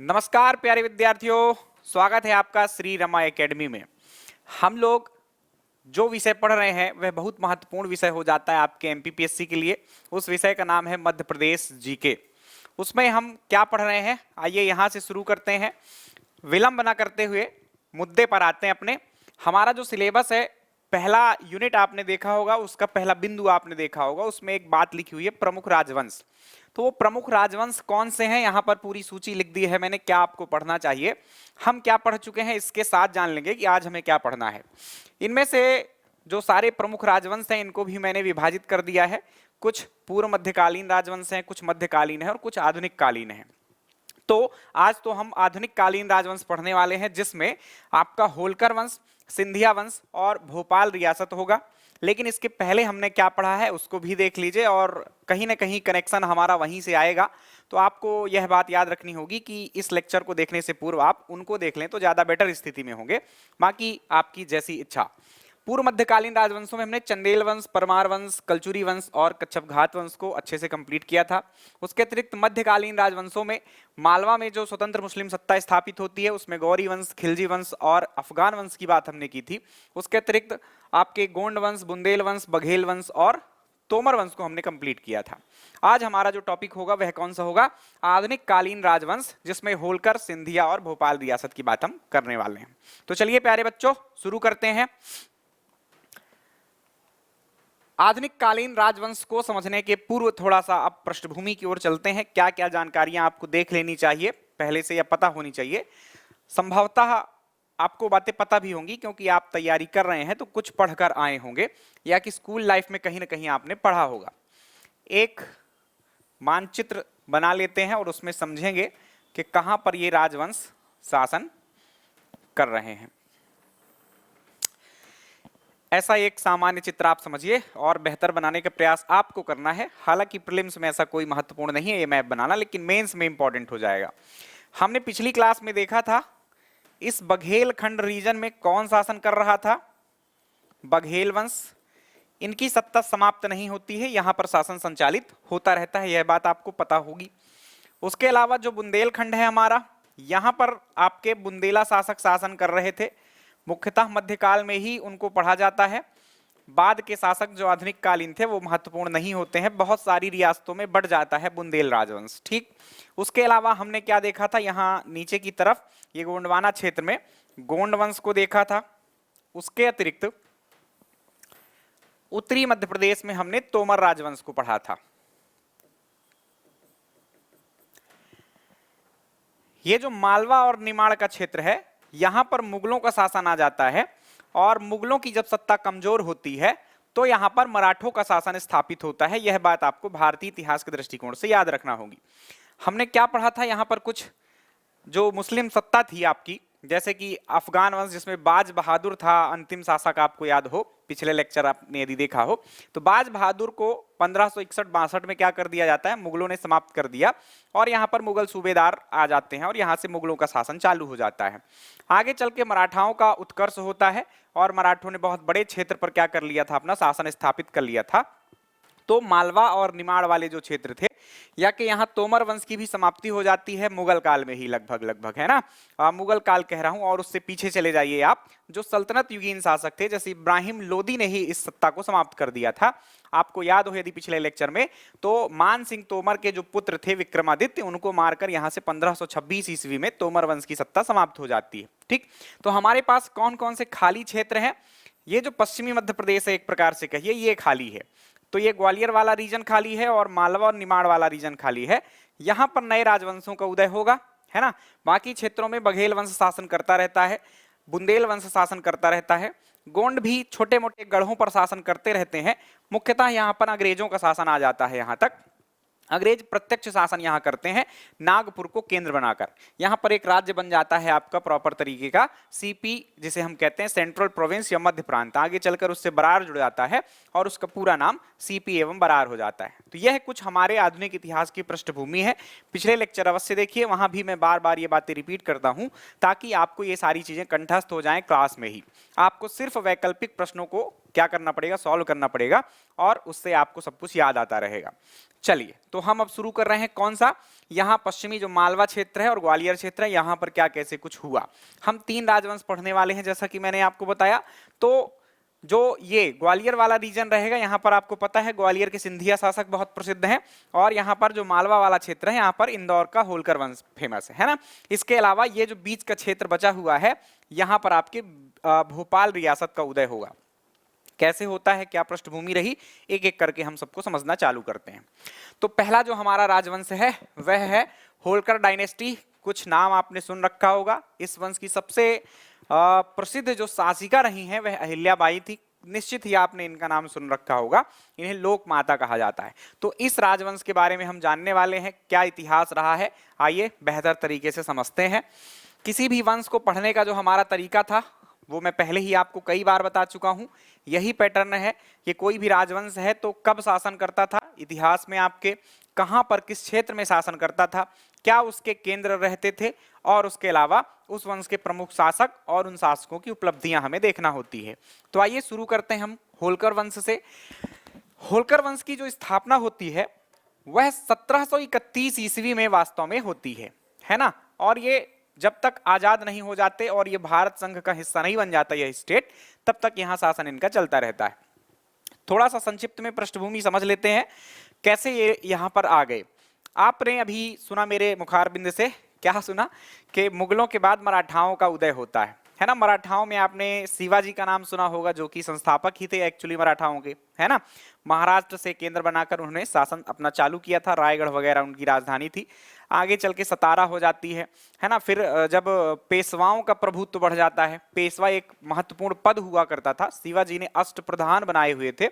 नमस्कार प्यारे विद्यार्थियों, स्वागत है आपका श्री रमा एकेडमी में। हम लोग जो विषय पढ़ रहे हैं वह बहुत महत्वपूर्ण विषय हो जाता है आपके एमपीपीएससी के लिए। उस विषय का नाम है मध्य प्रदेश जीके। उसमें हम क्या पढ़ रहे हैं, आइए यहाँ से शुरू करते हैं। विलंब न करते हुए मुद्दे पर आते हैं अपने। हमारा जो सिलेबस है, पहला यूनिट आपने देखा होगा, उसका पहला बिंदु आपने देखा होगा, उसमें एक बात लिखी हुई है प्रमुख राजवंश। तो वो प्रमुख राजवंश कौन से हैं, यहाँ पर पूरी सूची लिख दी है मैंने, क्या आपको पढ़ना चाहिए, हम क्या पढ़ चुके हैं, इसके साथ जान लेंगे कि आज हमें क्या पढ़ना है। इनमें से जो सारे प्रमुख राजवंश हैं इनको भी मैंने विभाजित कर दिया है। कुछ पूर्व मध्यकालीन राजवंश हैं, कुछ मध्यकालीन है और कुछ आधुनिक कालीन है। तो आज तो हम आधुनिक कालीन राजवंश पढ़ने वाले हैं, जिसमें आपका होलकर वंश, सिंधिया वंश और भोपाल रियासत होगा। लेकिन इसके पहले हमने क्या पढ़ा है उसको भी देख लीजिए, और कहीं ना कहीं कनेक्शन हमारा वहीं से आएगा। तो आपको यह बात याद रखनी होगी कि इस लेक्चर को देखने से पूर्व आप उनको देख लें तो ज्यादा बेटर स्थिति में होंगे। बाकी आपकी जैसी इच्छा। पूर्व मध्यकालीन राजवंशों में हमने चंदेल वंश, परमार वंश, कलचुरी वंश और कच्छप घात वंश को अच्छे से कंप्लीट किया था। उसके अतिरिक्त मध्यकालीन राजवंशों में मालवा में जो स्वतंत्र मुस्लिम सत्ता स्थापित होती है उसमें गौरी वंश, खिलजी वंश और अफगान वंश की बात हमने की थी। उसके अतिरिक्त आपके गोंड वंश, बुंदेल वंश, बघेल वंश और तोमर वंश को हमने कंप्लीट किया था। आज हमारा जो टॉपिक होगा वह कौन सा होगा, आधुनिक कालीन राजवंश, जिसमें होलकर, सिंधिया और भोपाल रियासत की बात हम करने वाले हैं। तो चलिए प्यारे बच्चों शुरू करते हैं। आधुनिक कालीन राजवंश को समझने के पूर्व थोड़ा सा अब पृष्ठभूमि की ओर चलते हैं। क्या क्या जानकारियां आपको देख लेनी चाहिए पहले से या पता होनी चाहिए। संभवतः आपको बातें पता भी होंगी क्योंकि आप तैयारी कर रहे हैं तो कुछ पढ़कर आए होंगे या कि स्कूल लाइफ में कहीं ना कहीं आपने पढ़ा होगा। एक मानचित्र बना लेते हैं और उसमें समझेंगे कि कहां पर ये राजवंश शासन कर रहे हैं। ऐसा एक सामान्य चित्र आप समझिए और बेहतर बनाने का प्रयास आपको करना है। हालांकि प्रीलिम्स में ऐसा कोई महत्वपूर्ण नहीं है ये मैप बनाना, लेकिन मेंस में इंपॉर्टेंट हो जाएगा। हमने पिछली क्लास में देखा था इस बघेल खंड रीजन में कौन शासन कर रहा था, बघेल वंश। इनकी सत्ता समाप्त नहीं होती है, यहां पर शासन संचालित होता रहता है, यह बात आपको पता होगी। उसके अलावा जो बुंदेल खंड है हमारा, यहां पर आपके बुंदेला शासक शासन कर रहे थे। मुख्यतः मध्यकाल में ही उनको पढ़ा जाता है। बाद के शासक जो आधुनिक कालीन थे वो महत्वपूर्ण नहीं होते हैं, बहुत सारी रियासतों में बढ़ जाता है बुंदेल राजवंश। ठीक, उसके अलावा हमने क्या देखा था, यहाँ नीचे की तरफ ये गोंडवाना क्षेत्र में गोंड वंश को देखा था। उसके अतिरिक्त उत्तरी मध्य प्रदेश में हमने तोमर राजवंश को पढ़ा था। ये जो मालवा और निमाड़ का क्षेत्र है, यहां पर मुगलों का शासन आ जाता है, और मुगलों की जब सत्ता कमजोर होती है तो यहां पर मराठों का शासन स्थापित होता है। यह बात आपको भारतीय इतिहास के दृष्टिकोण से याद रखना होगी। हमने क्या पढ़ा था, यहां पर कुछ जो मुस्लिम सत्ता थी आपकी, जैसे कि अफगान वंश जिसमें बाज बहादुर था अंतिम शासक, आपको याद हो पिछले लेक्चर आपने यदि देखा हो, तो बाज बहादुर को 1561-62 में क्या कर दिया जाता है, मुगलों ने समाप्त कर दिया, और यहाँ पर मुगल सूबेदार आ जाते हैं और यहाँ से मुगलों का शासन चालू हो जाता है। आगे चल के मराठाओं का उत्कर्ष होता है और मराठों ने बहुत बड़े क्षेत्र पर क्या कर लिया था, अपना शासन स्थापित कर लिया था। तो मालवा और निमाड़ वाले जो क्षेत्र थे, या कि यहाँ तोमर वंश की भी समाप्ति हो जाती है मुगल काल में ही, लगभग है ना, मुगल काल कह रहा हूं। और उससे पीछे चले जाइए आप, जो सल्तनत युगीन शासक थे जैसे इब्राहिम लोदी ने ही इस सत्ता को समाप्त कर दिया था। आपको याद हो यदि पिछले लेक्चर में, तो मान सिंह तोमर के जो पुत्र थे विक्रमादित्य, उनको मारकर यहाँ से 1526 ईस्वी में तोमर वंश की सत्ता समाप्त हो जाती है। ठीक, तो हमारे पास कौन कौन से खाली क्षेत्र हैं, ये जो पश्चिमी मध्य प्रदेश है एक प्रकार से कहिए ये खाली है। तो ये ग्वालियर वाला रीजन खाली है और मालवा और निमाड़ वाला रीजन खाली है। यहां पर नए राजवंशों का उदय होगा, है ना। बाकी क्षेत्रों में बघेल वंश शासन करता रहता है, बुंदेल वंश शासन करता रहता है, गोंड भी छोटे मोटे गढ़ों पर शासन करते रहते हैं। मुख्यतः यहां पर अंग्रेजों का शासन आ जाता है। यहां तक अंग्रेज प्रत्यक्ष शासन यहां करते हैं नागपुर को केंद्र बनाकर। यहां पर एक राज्य बन जाता है आपका प्रॉपर तरीके का, सीपी जिसे हम कहते हैं सेंट्रल प्रोविंस या मध्य प्रांत। आगे चलकर उससे बरार जुड़ जाता है और उसका पूरा नाम सीपी एवं बरार हो जाता है। तो यह कुछ हमारे आधुनिक इतिहास की पृष्ठभूमि है। पिछले लेक्चर अवश्य देखिए, वहां भी मैं बार बार ये बातें रिपीट करता हूं ताकि आपको ये सारी चीजें कंठस्थ हो जाएं क्लास में ही। आपको सिर्फ वैकल्पिक प्रश्नों को क्या करना पड़ेगा, सॉल्व करना पड़ेगा और उससे आपको सब कुछ याद आता रहेगा। चलिए तो हम अब शुरू कर रहे हैं कौन सा, यहाँ पश्चिमी जो मालवा क्षेत्र है और ग्वालियर क्षेत्र है, यहाँ पर क्या कैसे कुछ हुआ। हम 3 राजवंश पढ़ने वाले हैं जैसा कि मैंने आपको बताया। तो जो ये ग्वालियर वाला रीजन रहेगा, यहाँ पर आपको पता है ग्वालियर के सिंधिया शासक बहुत प्रसिद्ध हैं, और यहाँ पर जो मालवा वाला क्षेत्र है यहाँ पर इंदौर का होलकर वंश फेमस है ना। इसके अलावा ये जो बीच का क्षेत्र बचा हुआ है, यहाँ पर आपके भोपाल रियासत का उदय होगा। कैसे होता है, क्या पृष्ठभूमि रही, एक एक करके हम सबको समझना चालू करते हैं। तो पहला जो हमारा राजवंश है वह है होलकर डायनेस्टी। कुछ नाम आपने सुन रखा होगा। इस वंश की सबसे प्रसिद्ध जो शासिका रही हैं वह अहिल्याबाई थी। निश्चित ही आपने इनका नाम सुन रखा होगा, इन्हें लोक माता कहा जाता है। तो इस राजवंश के बारे में हम जानने वाले हैं, क्या इतिहास रहा है, आइए बेहतर तरीके से समझते हैं। किसी भी वंश को पढ़ने का जो हमारा तरीका था वो मैं पहले ही आपको कई बार बता चुका हूं। यही पैटर्न है कि कोई भी राजवंश है तो कब शासन करता था, इतिहास में आपके कहां पर किस क्षेत्र में शासन करता था, क्या उसके केंद्र रहते थे, और उसके अलावा उस वंश के प्रमुख शासक और उन शासकों की उपलब्धियां हमें देखना होती है। तो आइए शुरू करते हैं हम होलकर वंश से। होलकर वंश की जो स्थापना होती है वह 1731 ईस्वी में वास्तव में होती है ना। और ये जब तक आजाद नहीं हो जाते और ये भारत संघ का हिस्सा नहीं बन जाता यह स्टेट, तब तक यहाँ शासन इनका चलता रहता है। थोड़ा सा संक्षिप्त में पृष्ठभूमि समझ लेते हैं कैसे ये यहाँ पर आ गए। आपने अभी सुना मेरे मुखारबिंद से, क्या सुना कि मुगलों के बाद मराठाओं का उदय होता है ना। मराठाओं में आपने शिवाजी का नाम सुना होगा, जो कि संस्थापक ही थे एक्चुअली मराठाओं के, है ना। महाराष्ट्र से केंद्र बनाकर उन्होंने शासन अपना चालू किया था, रायगढ़ वगैरह उनकी राजधानी थी। आगे चल के सतारा हो जाती है ना। फिर जब पेशवाओं का प्रभुत्व बढ़ जाता है, पेशवा एक महत्वपूर्ण पद हुआ करता था, शिवाजी ने अष्टप्रधान बनाए हुए थे।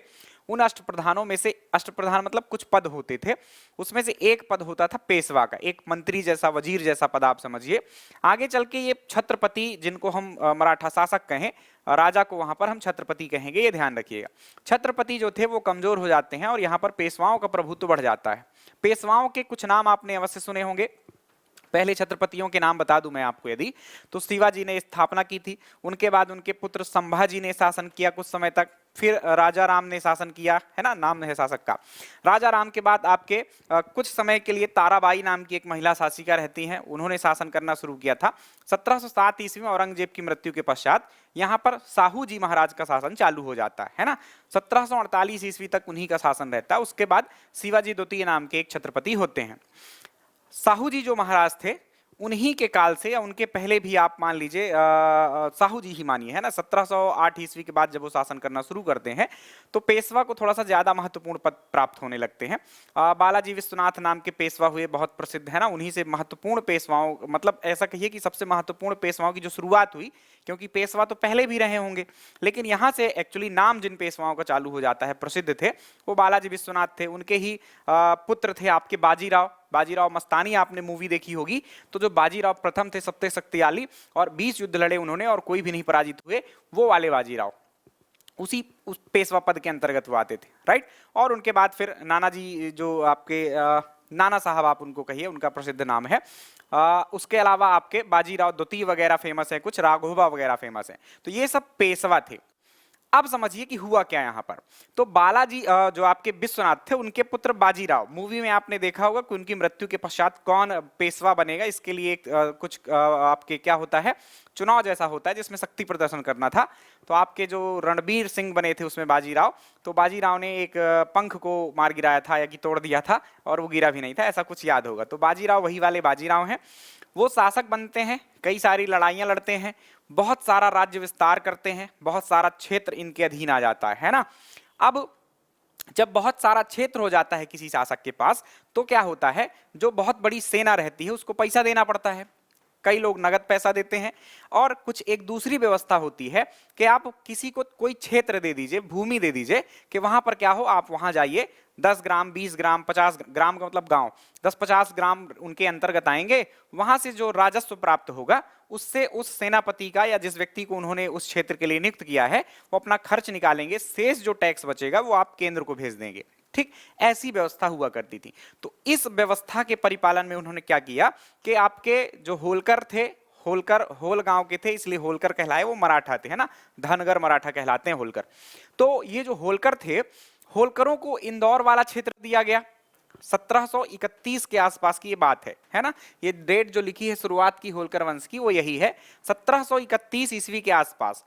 उन अष्टप्रधानों में से, अष्टप्रधान मतलब कुछ पद होते थे, उसमें से एक पद होता था पेशवा का, एक मंत्री जैसा, वजीर जैसा पद आप समझिए। आगे चल के ये छत्रपति, जिनको हम मराठा शासक कहें, राजा को वहां पर हम छत्रपति कहेंगे, ये ध्यान रखिएगा। छत्रपति जो थे वो कमजोर हो जाते हैं और यहाँ पर पेशवाओं का प्रभुत्व बढ़ जाता है। पेशवाओं के कुछ नाम आपने अवश्य सुने होंगे। पहले छत्रपतियों के नाम बता दूं मैं आपको यदि, तो शिवाजी ने स्थापना की थी, उनके बाद उनके पुत्र संभाजी ने शासन किया कुछ समय तक, फिर राजा राम ने शासन किया, है ना, नाम है शासक का। राजा राम के बाद आपके कुछ समय के लिए ताराबाई नाम की एक महिला शासिका रहती हैं, उन्होंने शासन करना शुरू किया था। 1707 ईस्वी में औरंगजेब की मृत्यु के पश्चात यहाँ पर साहू जी महाराज का शासन चालू हो जाता है ना। 1748 ईस्वी तक उन्हीं का शासन रहता है। उसके बाद शिवाजी द्वितीय नाम के एक छत्रपति होते हैं। साहू जी जो महाराज थे उन्हीं के काल से, या उनके पहले भी आप मान लीजिए, साहू जी ही मानिए, है ना। 1708 ईस्वी के बाद जब वो शासन करना शुरू करते हैं तो पेशवा को थोड़ा सा ज्यादा महत्वपूर्ण पद प्राप्त होने लगते हैं। बालाजी विश्वनाथ नाम के पेशवा हुए, बहुत प्रसिद्ध है ना। उन्हीं से महत्वपूर्ण पेशवाओं, मतलब ऐसा कहिए कि सबसे महत्वपूर्ण पेशवाओं की जो शुरुआत हुई, क्योंकि पेशवा तो पहले भी रहे होंगे, लेकिन यहाँ से एक्चुअली नाम जिन पेशवाओं का चालू हो जाता है, प्रसिद्ध थे, वो बालाजी विश्वनाथ थे। उनके ही पुत्र थे आपके बाजीराव। बाजीराव मस्तानी आपने मूवी देखी होगी, तो जो बाजीराव प्रथम थे, सत्य शक्तिशाली, और 20 युद्ध लड़े उन्होंने और कोई भी नहीं पराजित हुए, वो वाले बाजीराव उसी उस पेशवा पद के अंतर्गत वो आते थे, राइट। और उनके बाद फिर नानाजी, जो आपके नाना साहब आप उनको कहिए, उनका प्रसिद्ध नाम है। उसके अलावा आपके बाजीराव द्वितीय वगैरह फेमस है, कुछ राघोबा वगैरह फेमस है। तो ये सब पेशवा थे। अब समझिए कि हुआ क्या यहाँ पर। तो बालाजी जो आपके विश्वनाथ थे, उनके पुत्र बाजीराव, मूवी में आपने देखा होगा कि उनकी मृत्यु के पश्चात कौन पेशवा बनेगा, इसके लिए कुछ आपके क्या होता है, चुनाव जैसा होता है जिसमें शक्ति प्रदर्शन करना था। तो आपके जो रणबीर सिंह बने थे उसमें बाजीराव, तो बाजीराव ने एक पंख को मार गिराया था या कि तोड़ दिया था, और वो गिरा भी नहीं था, ऐसा कुछ याद होगा। तो बाजीराव वही वाले बाजीराव हैं। वो शासक बनते हैं, कई सारी लड़ाइयां लड़ते हैं, बहुत सारा राज्य विस्तार करते हैं, बहुत सारा क्षेत्र इनके अधीन आ जाता है ना। अब जब बहुत सारा क्षेत्र हो जाता है किसी शासक के पास, तो क्या होता है, जो बहुत बड़ी सेना रहती है उसको पैसा देना पड़ता है। कई लोग नगद पैसा देते हैं, और कुछ एक दूसरी व्यवस्था होती है कि आप किसी को कोई क्षेत्र दे दीजिए, भूमि दे दीजिए, कि वहां पर क्या हो, आप वहां जाइए, 10 ग्राम, 20 ग्राम, 50 ग्राम का मतलब गांव, 10-50 ग्राम उनके अंतर्गत आएंगे। वहां से जो राजस्व प्राप्त होगा उससे उस सेनापति का या जिस व्यक्ति को उन्होंने उस क्षेत्र के लिए नियुक्त किया है वो अपना खर्च निकालेंगे, शेष जो टैक्स बचेगा वो आप केंद्र को भेज देंगे। ठीक, ऐसी व्यवस्था हुआ करती थी। तो इस व्यवस्था के परिपालन में उन्होंने क्या किया कि आपके जो होलकर थे, होलकर होल गांव के थे, इसलिए होलकर कहलाए, वो मराठा थे, है ना, धनगर मराठा कहलाते हैं होलकर। तो ये जो होलकर थे, होलकरों को इंदौर वाला क्षेत्र दिया गया। 1731 के आसपास की ये बात है ना, ये डेट जो लिखी है शुरुआत की होलकर वंश की वो यही है, 1731 ईस्वी के आसपास।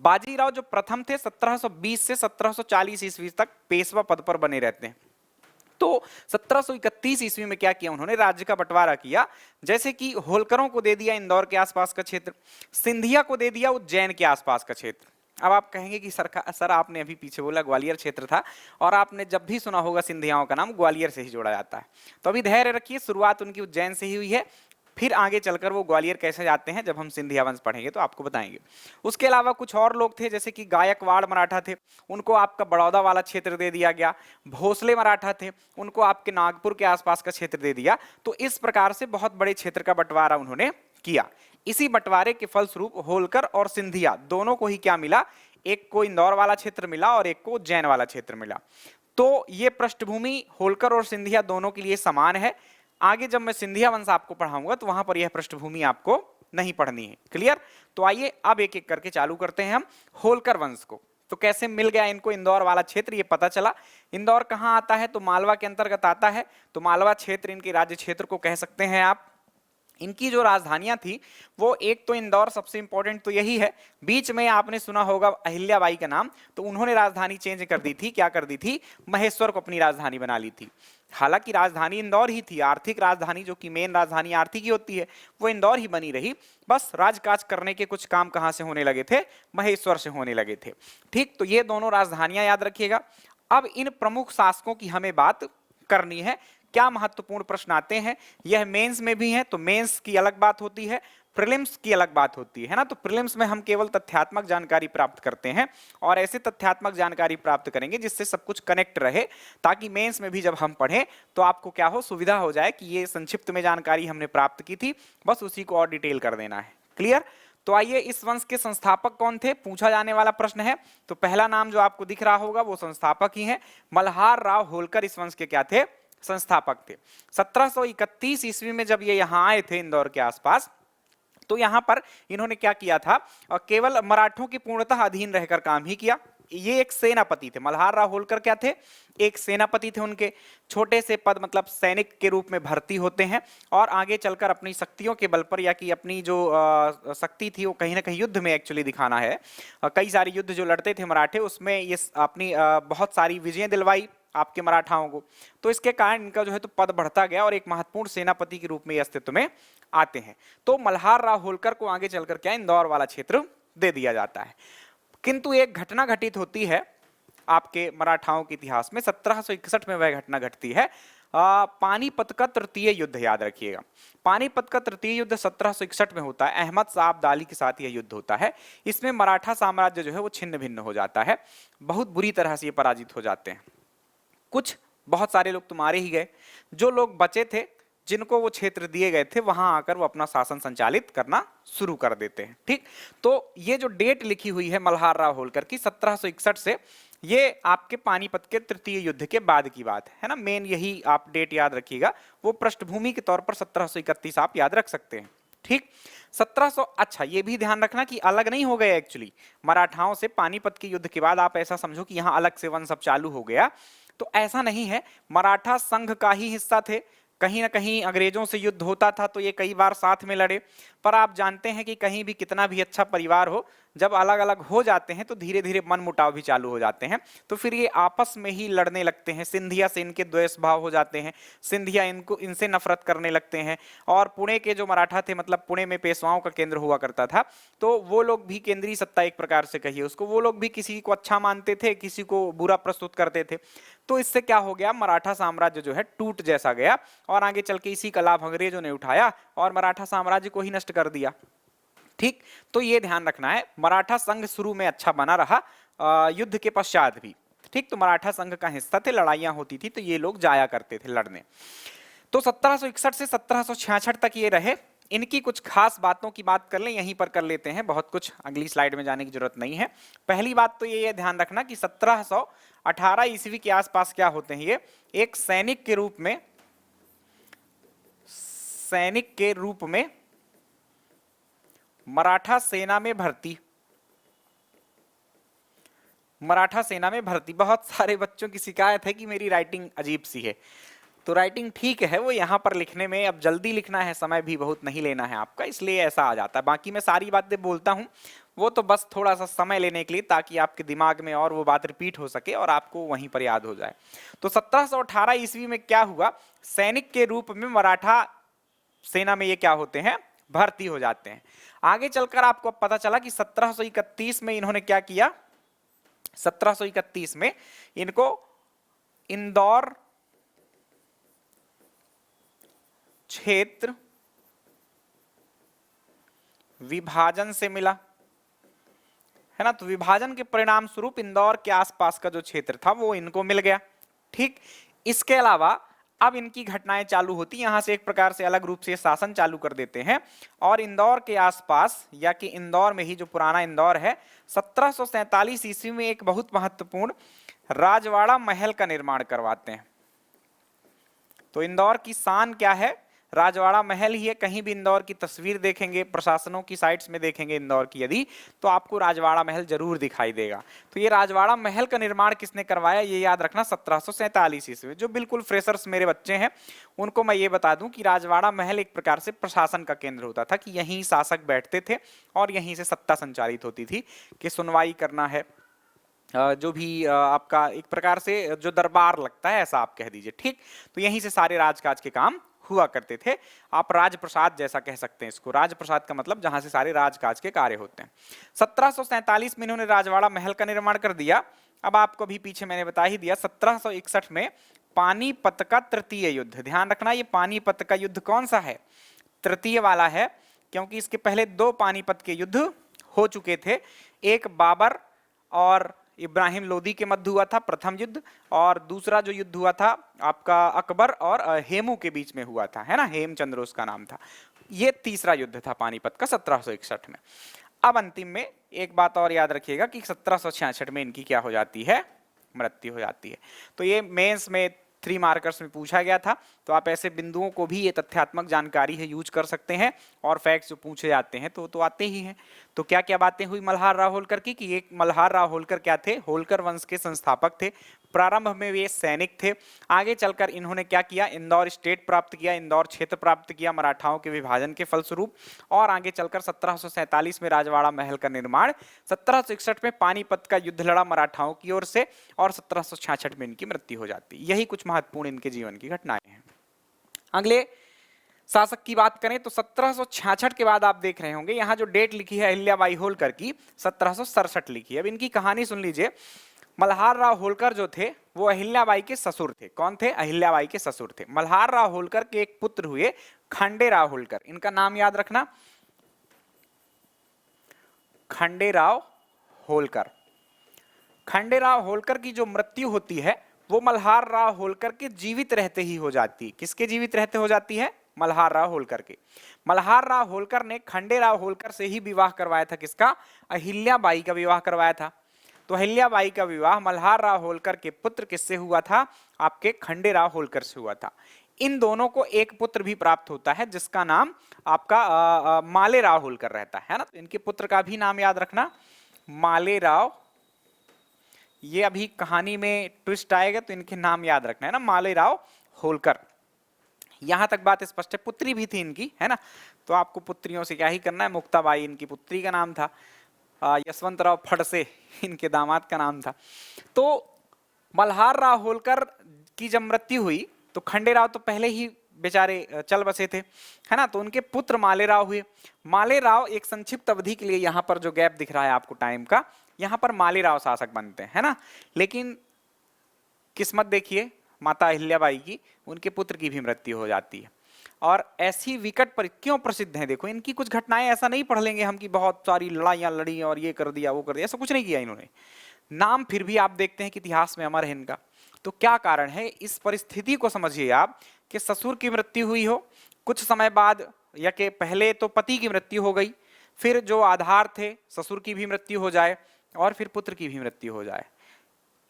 बाजीराव जो प्रथम थे 1720 से 1740 ईस्वी तक पेशवा पद पर बने रहते हैं। तो 1731 ईस्वी में क्या किया उन्होंने, राज्य का बंटवारा किया। जैसे कि होलकरों को दे दिया इंदौर के आसपास का क्षेत्र, सिंधिया को दे दिया उज्जैन के आसपास का क्षेत्र। अब आप कहेंगे कि सर आपने अभी पीछे बोला ग्वालियर क्षेत्र था, और आपने जब भी सुना होगा सिंधियाओं का नाम ग्वालियर से ही जोड़ा जाता है। तो अभी धैर्य रखिए, शुरुआत उनकी उज्जैन से ही हुई है, फिर आगे चलकर वो ग्वालियर कैसे जाते हैं जब हम सिंधिया वंश पढ़ेंगे तो आपको बताएंगे। उसके अलावा कुछ और लोग थे, जैसे कि गायकवाड़ मराठा थे, उनको आपका बड़ौदा वाला क्षेत्र दे दिया गया। भोसले मराठा थे, उनको आपके नागपुर के आसपास का क्षेत्र दे दिया। तो इस प्रकार से बहुत बड़े क्षेत्र का बंटवारा उन्होंने किया। इसी बंटवारे के फलस्वरूप होलकर और सिंधिया दोनों को ही क्या मिला, एक को इंदौर वाला क्षेत्र मिला और एक को उज्जैन वाला क्षेत्र मिला। तो ये पृष्ठभूमि होलकर और सिंधिया दोनों के लिए समान है। आगे जब मैं सिंधिया वंश आपको पढ़ाऊंगा तो वहां पर यह पृष्ठभूमि आपको नहीं पढ़नी है। क्लियर? तो आइए अब एक एक करके चालू करते हैं हम होलकर वंश को। तो कैसे मिल गया इनको इंदौर वाला क्षेत्र, ये पता चला। इंदौर कहां आता है, तो मालवा के अंतर्गत आता है। तो मालवा क्षेत्र इनके राज्य क्षेत्र को कह सकते हैं आप। इनकी जो राजधानियां थी वो एक तो इंदौर, सबसे इंपॉर्टेंट तो यही है। बीच में आपने सुना होगा अहिल्याबाई का नाम, तो उन्होंने राजधानी चेंज कर दी थी। क्या कर दी थी, महेश्वर को अपनी राजधानी बना ली थी। हालांकि राजधानी इंदौर ही थी, आर्थिक राजधानी जो कि मेन राजधानी आर्थिक ही होती है वो इंदौर ही बनी रही। बस राजकाज करने के कुछ काम कहां से होने लगे थे, महेश्वर से होने लगे थे। ठीक, तो ये दोनों राजधानियां याद रखिएगा। अब इन प्रमुख शासकों की हमें बात करनी है। क्या महत्वपूर्ण प्रश्न आते हैं, यह मेंस में भी है, तो मेंस की अलग बात होती है, प्रीलिम्स की अलग बात होती है ना। तो प्रीलिम्स में हम केवल तथ्यात्मक जानकारी प्राप्त करते हैं, और ऐसे तथ्यात्मक जानकारी प्राप्त करेंगे जिससे सब कुछ कनेक्ट रहे, ताकि मेंस में भी जब हम पढ़ें तो आपको क्या हो, सुविधा हो जाए कि ये संक्षिप्त में जानकारी हमने प्राप्त की थी, बस उसी को और डिटेल कर देना है। क्लियर? तो आइए, इस वंश के संस्थापक कौन थे, पूछा जाने वाला प्रश्न है। तो पहला नाम जो आपको दिख रहा होगा वो संस्थापक ही है, मल्हार राव होलकर इस वंश के क्या थे, संस्थापक थे। 1731 ईस्वी में जब ये यहाँ आए थे इंदौर के आसपास, तो यहाँ पर इन्होंने क्या किया था, और केवल मराठों के पूर्णतः अधीन रहकर काम ही किया। ये एक सेनापति थे, मल्हार राव होलकर क्या थे, एक सेनापति थे। उनके छोटे से पद मतलब सैनिक के रूप में भर्ती होते हैं, और आगे चलकर अपनी शक्तियों के बल पर, या कि अपनी जो शक्ति थी वो कहीं ना कहीं युद्ध में एक्चुअली दिखाना है। कई सारे युद्ध जो लड़ते थे मराठे, उसमें ये अपनी बहुत सारी विजय दिलवाई आपके मराठाओं को। तो इसके कारण इनका जो है तो पद बढ़ता गया, और एक महत्वपूर्ण सेनापति के रूप में ये अस्तित्व में आते हैं। तो मल्हार राव होलकर को आगे चलकर क्या इंदौर वाला क्षेत्र दे दिया जाता है। किंतु एक घटना घटित होती है आपके मराठाओं के इतिहास में, 1761 में वह घटना घटती है, पानीपत का तृतीय युद्ध। याद रखिएगा, पानीपत का तृतीय युद्ध 1761 में होता है। अहमद शाह अब्दाली के साथ यह युद्ध होता है। इसमें मराठा साम्राज्य जो है वो छिन्न भिन्न हो जाता है, बहुत बुरी तरह से ये पराजित हो जाते हैं। कुछ बहुत सारे लोग तो मारे ही गए, जो लोग बचे थे, जिनको वो क्षेत्र दिए गए थे, वहां आकर वो अपना शासन संचालित करना शुरू कर देते हैं। ठीक, तो ये जो डेट लिखी हुई है मल्हार राव होलकर की 1761 से, ये आपके पानीपत के तृतीय युद्ध के बाद की बात है ना। मेन यही आप डेट याद रखिएगा, वो पृष्ठभूमि के तौर पर 1731 आप याद रख सकते हैं। ठीक, 1700, अच्छा ये भी ध्यान रखना कि अलग नहीं हो गए एक्चुअली मराठाओं से। पानीपत के युद्ध के बाद आप ऐसा समझो कि यहाँ अलग से वंश अब चालू हो गया, तो ऐसा नहीं है। मराठा संघ का ही हिस्सा थे, कहीं ना कहीं अंग्रेजों से युद्ध होता था तो ये कई बार साथ में लड़े। पर आप जानते हैं कि कहीं भी कितना भी अच्छा परिवार हो, जब अलग अलग हो जाते हैं तो धीरे धीरे मनमुटाव भी चालू हो जाते हैं, तो फिर ये आपस में ही लड़ने लगते हैं। सिंधिया से इनके द्वेष भाव हो जाते हैं, सिंधिया इनसे नफरत करने लगते हैं। और पुणे के जो मराठा थे, मतलब पुणे में पेशवाओं का केंद्र हुआ करता था, तो वो लोग भी केंद्रीय सत्ता एक प्रकार से कहिए उसको, वो लोग भी किसी को अच्छा मानते थे, किसी को बुरा प्रस्तुत करते थे। तो इससे क्या हो गया, मराठा साम्राज्य जो है टूट जैसा गया, और आगे चल के इसी का लाभ अंग्रेजों ने उठाया और मराठा साम्राज्य को ही नष्ट कर दिया। ठीक, तो ये ध्यान रखना है, मराठा संघ शुरू में अच्छा बना रहा युद्ध के पश्चात भी। ठीक, तो मराठा संघ का हिस्सा थे, लड़ाइयां होती थी तो ये लोग जाया करते थे लड़ने। तो 1761 से 1766 तक ये रहे। इनकी कुछ खास बातों की बात कर लें, यहीं पर कर लेते हैं, बहुत कुछ अगली स्लाइड में जाने की जरूरत नहीं है। पहली बात तो ये ध्यान रखना कि 1718 ईस्वी के आसपास क्या होते हैं, ये एक सैनिक के रूप में मराठा सेना में भर्ती, मराठा सेना में भर्ती। बहुत सारे बच्चों की शिकायत है कि मेरी राइटिंग अजीब सी है, तो राइटिंग ठीक है, वो यहाँ पर लिखने में अब जल्दी लिखना है, समय भी बहुत नहीं लेना है आपका, इसलिए ऐसा आ जाता है। बाकी मैं सारी बातें बोलता हूँ वो तो बस थोड़ा सा समय लेने के लिए, ताकि आपके दिमाग में और वो बात रिपीट हो सके और आपको वहीं पर याद हो जाए। तो 1718 ईस्वी में क्या हुआ, सैनिक के रूप में मराठा सेना में ये क्या होते हैं, भर्ती हो जाते हैं। आगे चलकर आपको पता चला कि 1731 में इन्होंने क्या किया, 1731 में इनको इंदौर क्षेत्र विभाजन से मिला, है ना। तो विभाजन के परिणाम स्वरूप इंदौर के आसपास का जो क्षेत्र था वो इनको मिल गया। ठीक, इसके अलावा अब इनकी घटनाएं चालू होती, यहां से एक प्रकार से अलग रूप से शासन चालू कर देते हैं और इंदौर के आसपास या कि इंदौर में ही, जो पुराना इंदौर है, 1747 ईस्वी में एक बहुत महत्वपूर्ण राजवाड़ा महल का निर्माण करवाते हैं। तो इंदौर की शान क्या है, राजवाड़ा महल ही है। कहीं भी इंदौर की तस्वीर देखेंगे, प्रशासनों की साइट्स में देखेंगे इंदौर की यदि, तो आपको राजवाड़ा महल जरूर दिखाई देगा। तो ये राजवाड़ा महल का निर्माण किसने करवाया, ये याद रखना, 1747 ईस्वी। जो बिल्कुल फ्रेशर्स मेरे बच्चे हैं उनको मैं ये बता दूं कि राजवाड़ा महल एक प्रकार से प्रशासन का केंद्र होता था, कि यहीं शासक बैठते थे और यहीं से सत्ता संचालित होती थी, कि सुनवाई करना है, जो भी आपका एक प्रकार से जो दरबार लगता है, ऐसा आप कह दीजिए। ठीक, तो यहीं से सारे राजकाज के काम हुआ करते थे। आप राजप्रसाद जैसा कह सकते हैं इसको, राजप्रसाद का मतलब जहां से सारे राजकाज के कार्य होते हैं। 1747 में इन्होंने राजवाड़ा महल का निर्माण कर दिया। अब आपको भी पीछे मैंने बता ही दिया, 1761 में पानीपत का तृतीय युद्ध। ध्यान रखना, ये पानीपत का युद्ध कौन सा है, तृतीय वाला है, क्योंकि इसके पहले 2 पानीपत के युद्ध हो चुके थे। एक बाबर और इब्राहिम लोदी के मध्य हुआ था प्रथम युद्ध, और दूसरा जो युद्ध हुआ था आपका अकबर और हेमू के बीच में हुआ था, है ना, हेमचंद्र उसका नाम था। ये तीसरा युद्ध था पानीपत का 1761 में। अब अंतिम में एक बात और याद रखिएगा कि 1766 में इनकी क्या हो जाती है, मृत्यु हो जाती है। तो ये मेंस में 3 मार्कर्स में पूछा गया था, तो आप ऐसे बिंदुओं को भी, ये तथ्यात्मक जानकारी है, यूज कर सकते हैं। और फैक्ट्स जो पूछे जाते हैं तो आते ही हैं। तो क्या क्या बातें हुई मल्हार राव होलकर की, कि एक मल्हार राव होलकर क्या थे, होलकर वंश के संस्थापक थे। प्रारंभ में वे सैनिक थे। आगे चलकर इन्होंने क्या किया, इंदौर स्टेट प्राप्त किया, इंदौर क्षेत्र प्राप्त किया मराठाओं के विभाजन के फलस्वरूप। और आगे चलकर 1747 में राजवाड़ा महल का निर्माण, 1761 में पानीपत का युद्ध लड़ा मराठाओं की ओर से, और 1766 में इनकी मृत्यु हो जाती। यही कुछ महत्वपूर्ण इनके जीवन की घटनाएं हैं। अगले शासक की बात करें तो 1766 के बाद आप देख रहे होंगे यहाँ जो डेट लिखी है अहिल्याबाई होलकर की, 1767 लिखी है। अब इनकी कहानी सुन लीजिए। मल्हार राव होलकर जो थे वो अहिल्याबाई के ससुर थे। कौन थे, अहिल्याबाई के ससुर थे। मल्हार राव होलकर के एक पुत्र हुए खंडेराव होलकर, इनका नाम याद रखना, खंडेराव होलकर। खंडेराव होलकर की जो मृत्यु होती है वो मल्हार राव होलकर के जीवित रहते ही हो जाती है। किसके जीवित रहते हो जाती है, मल्हार राव होलकर के। मल्हार राव होलकर ने खंडेराव होलकर से ही विवाह करवाया था, किसका, अहिल्याबाई का विवाह करवाया था। तो अहिल्याबाई का विवाह मल्हार राव होलकर के पुत्र किससे हुआ था, आपके खंडेराव होलकर से हुआ था। इन दोनों को एक पुत्र भी प्राप्त होता है जिसका नाम आपका मालेराव होलकर रहता है ना। तो इनके पुत्र का भी नाम याद रखना, मालेराव। ये अभी कहानी में ट्विस्ट आएगा तो इनके नाम याद रखना है ना, मालेराव होलकर। यहां तक बात स्पष्ट है। पुत्री भी थी इनकी, है ना, तो आपको पुत्रियों से क्या ही करना है। मुक्ताबाई इनकी पुत्री का नाम था, यशवंतराव फड़से इनके दामाद का नाम था। तो मल्हार राव होलकर की जब मृत्यु हुई तो खंडेराव तो पहले ही बेचारे चल बसे थे, है ना, तो उनके पुत्र मालेराव हुए। मालेराव एक संक्षिप्त अवधि के लिए, यहाँ पर जो गैप दिख रहा है आपको टाइम का, यहाँ पर मालेराव शासक बनते हैं, है ना। लेकिन किस्मत देखिए माता अहिल्याबाई की, उनके पुत्र की भी मृत्यु हो जाती है। और ऐसी विकट पर क्यों प्रसिद्ध है, देखो इनकी कुछ घटनाएं, ऐसा नहीं पढ़ लेंगे हम कि बहुत सारी लड़ाइयां लड़ी और ये कर दिया वो कर दिया, ऐसा कुछ नहीं किया इन्होंने। नाम फिर भी आप देखते हैं कि इतिहास में अमर है इनका। तो क्या कारण है, इस परिस्थिति को समझिए आप, कि ससुर की मृत्यु हुई हो, कुछ समय बाद या के पहले तो पति की मृत्यु हो गई, फिर जो आधार थे ससुर की भी मृत्यु हो जाए, और फिर पुत्र की भी मृत्यु हो जाए।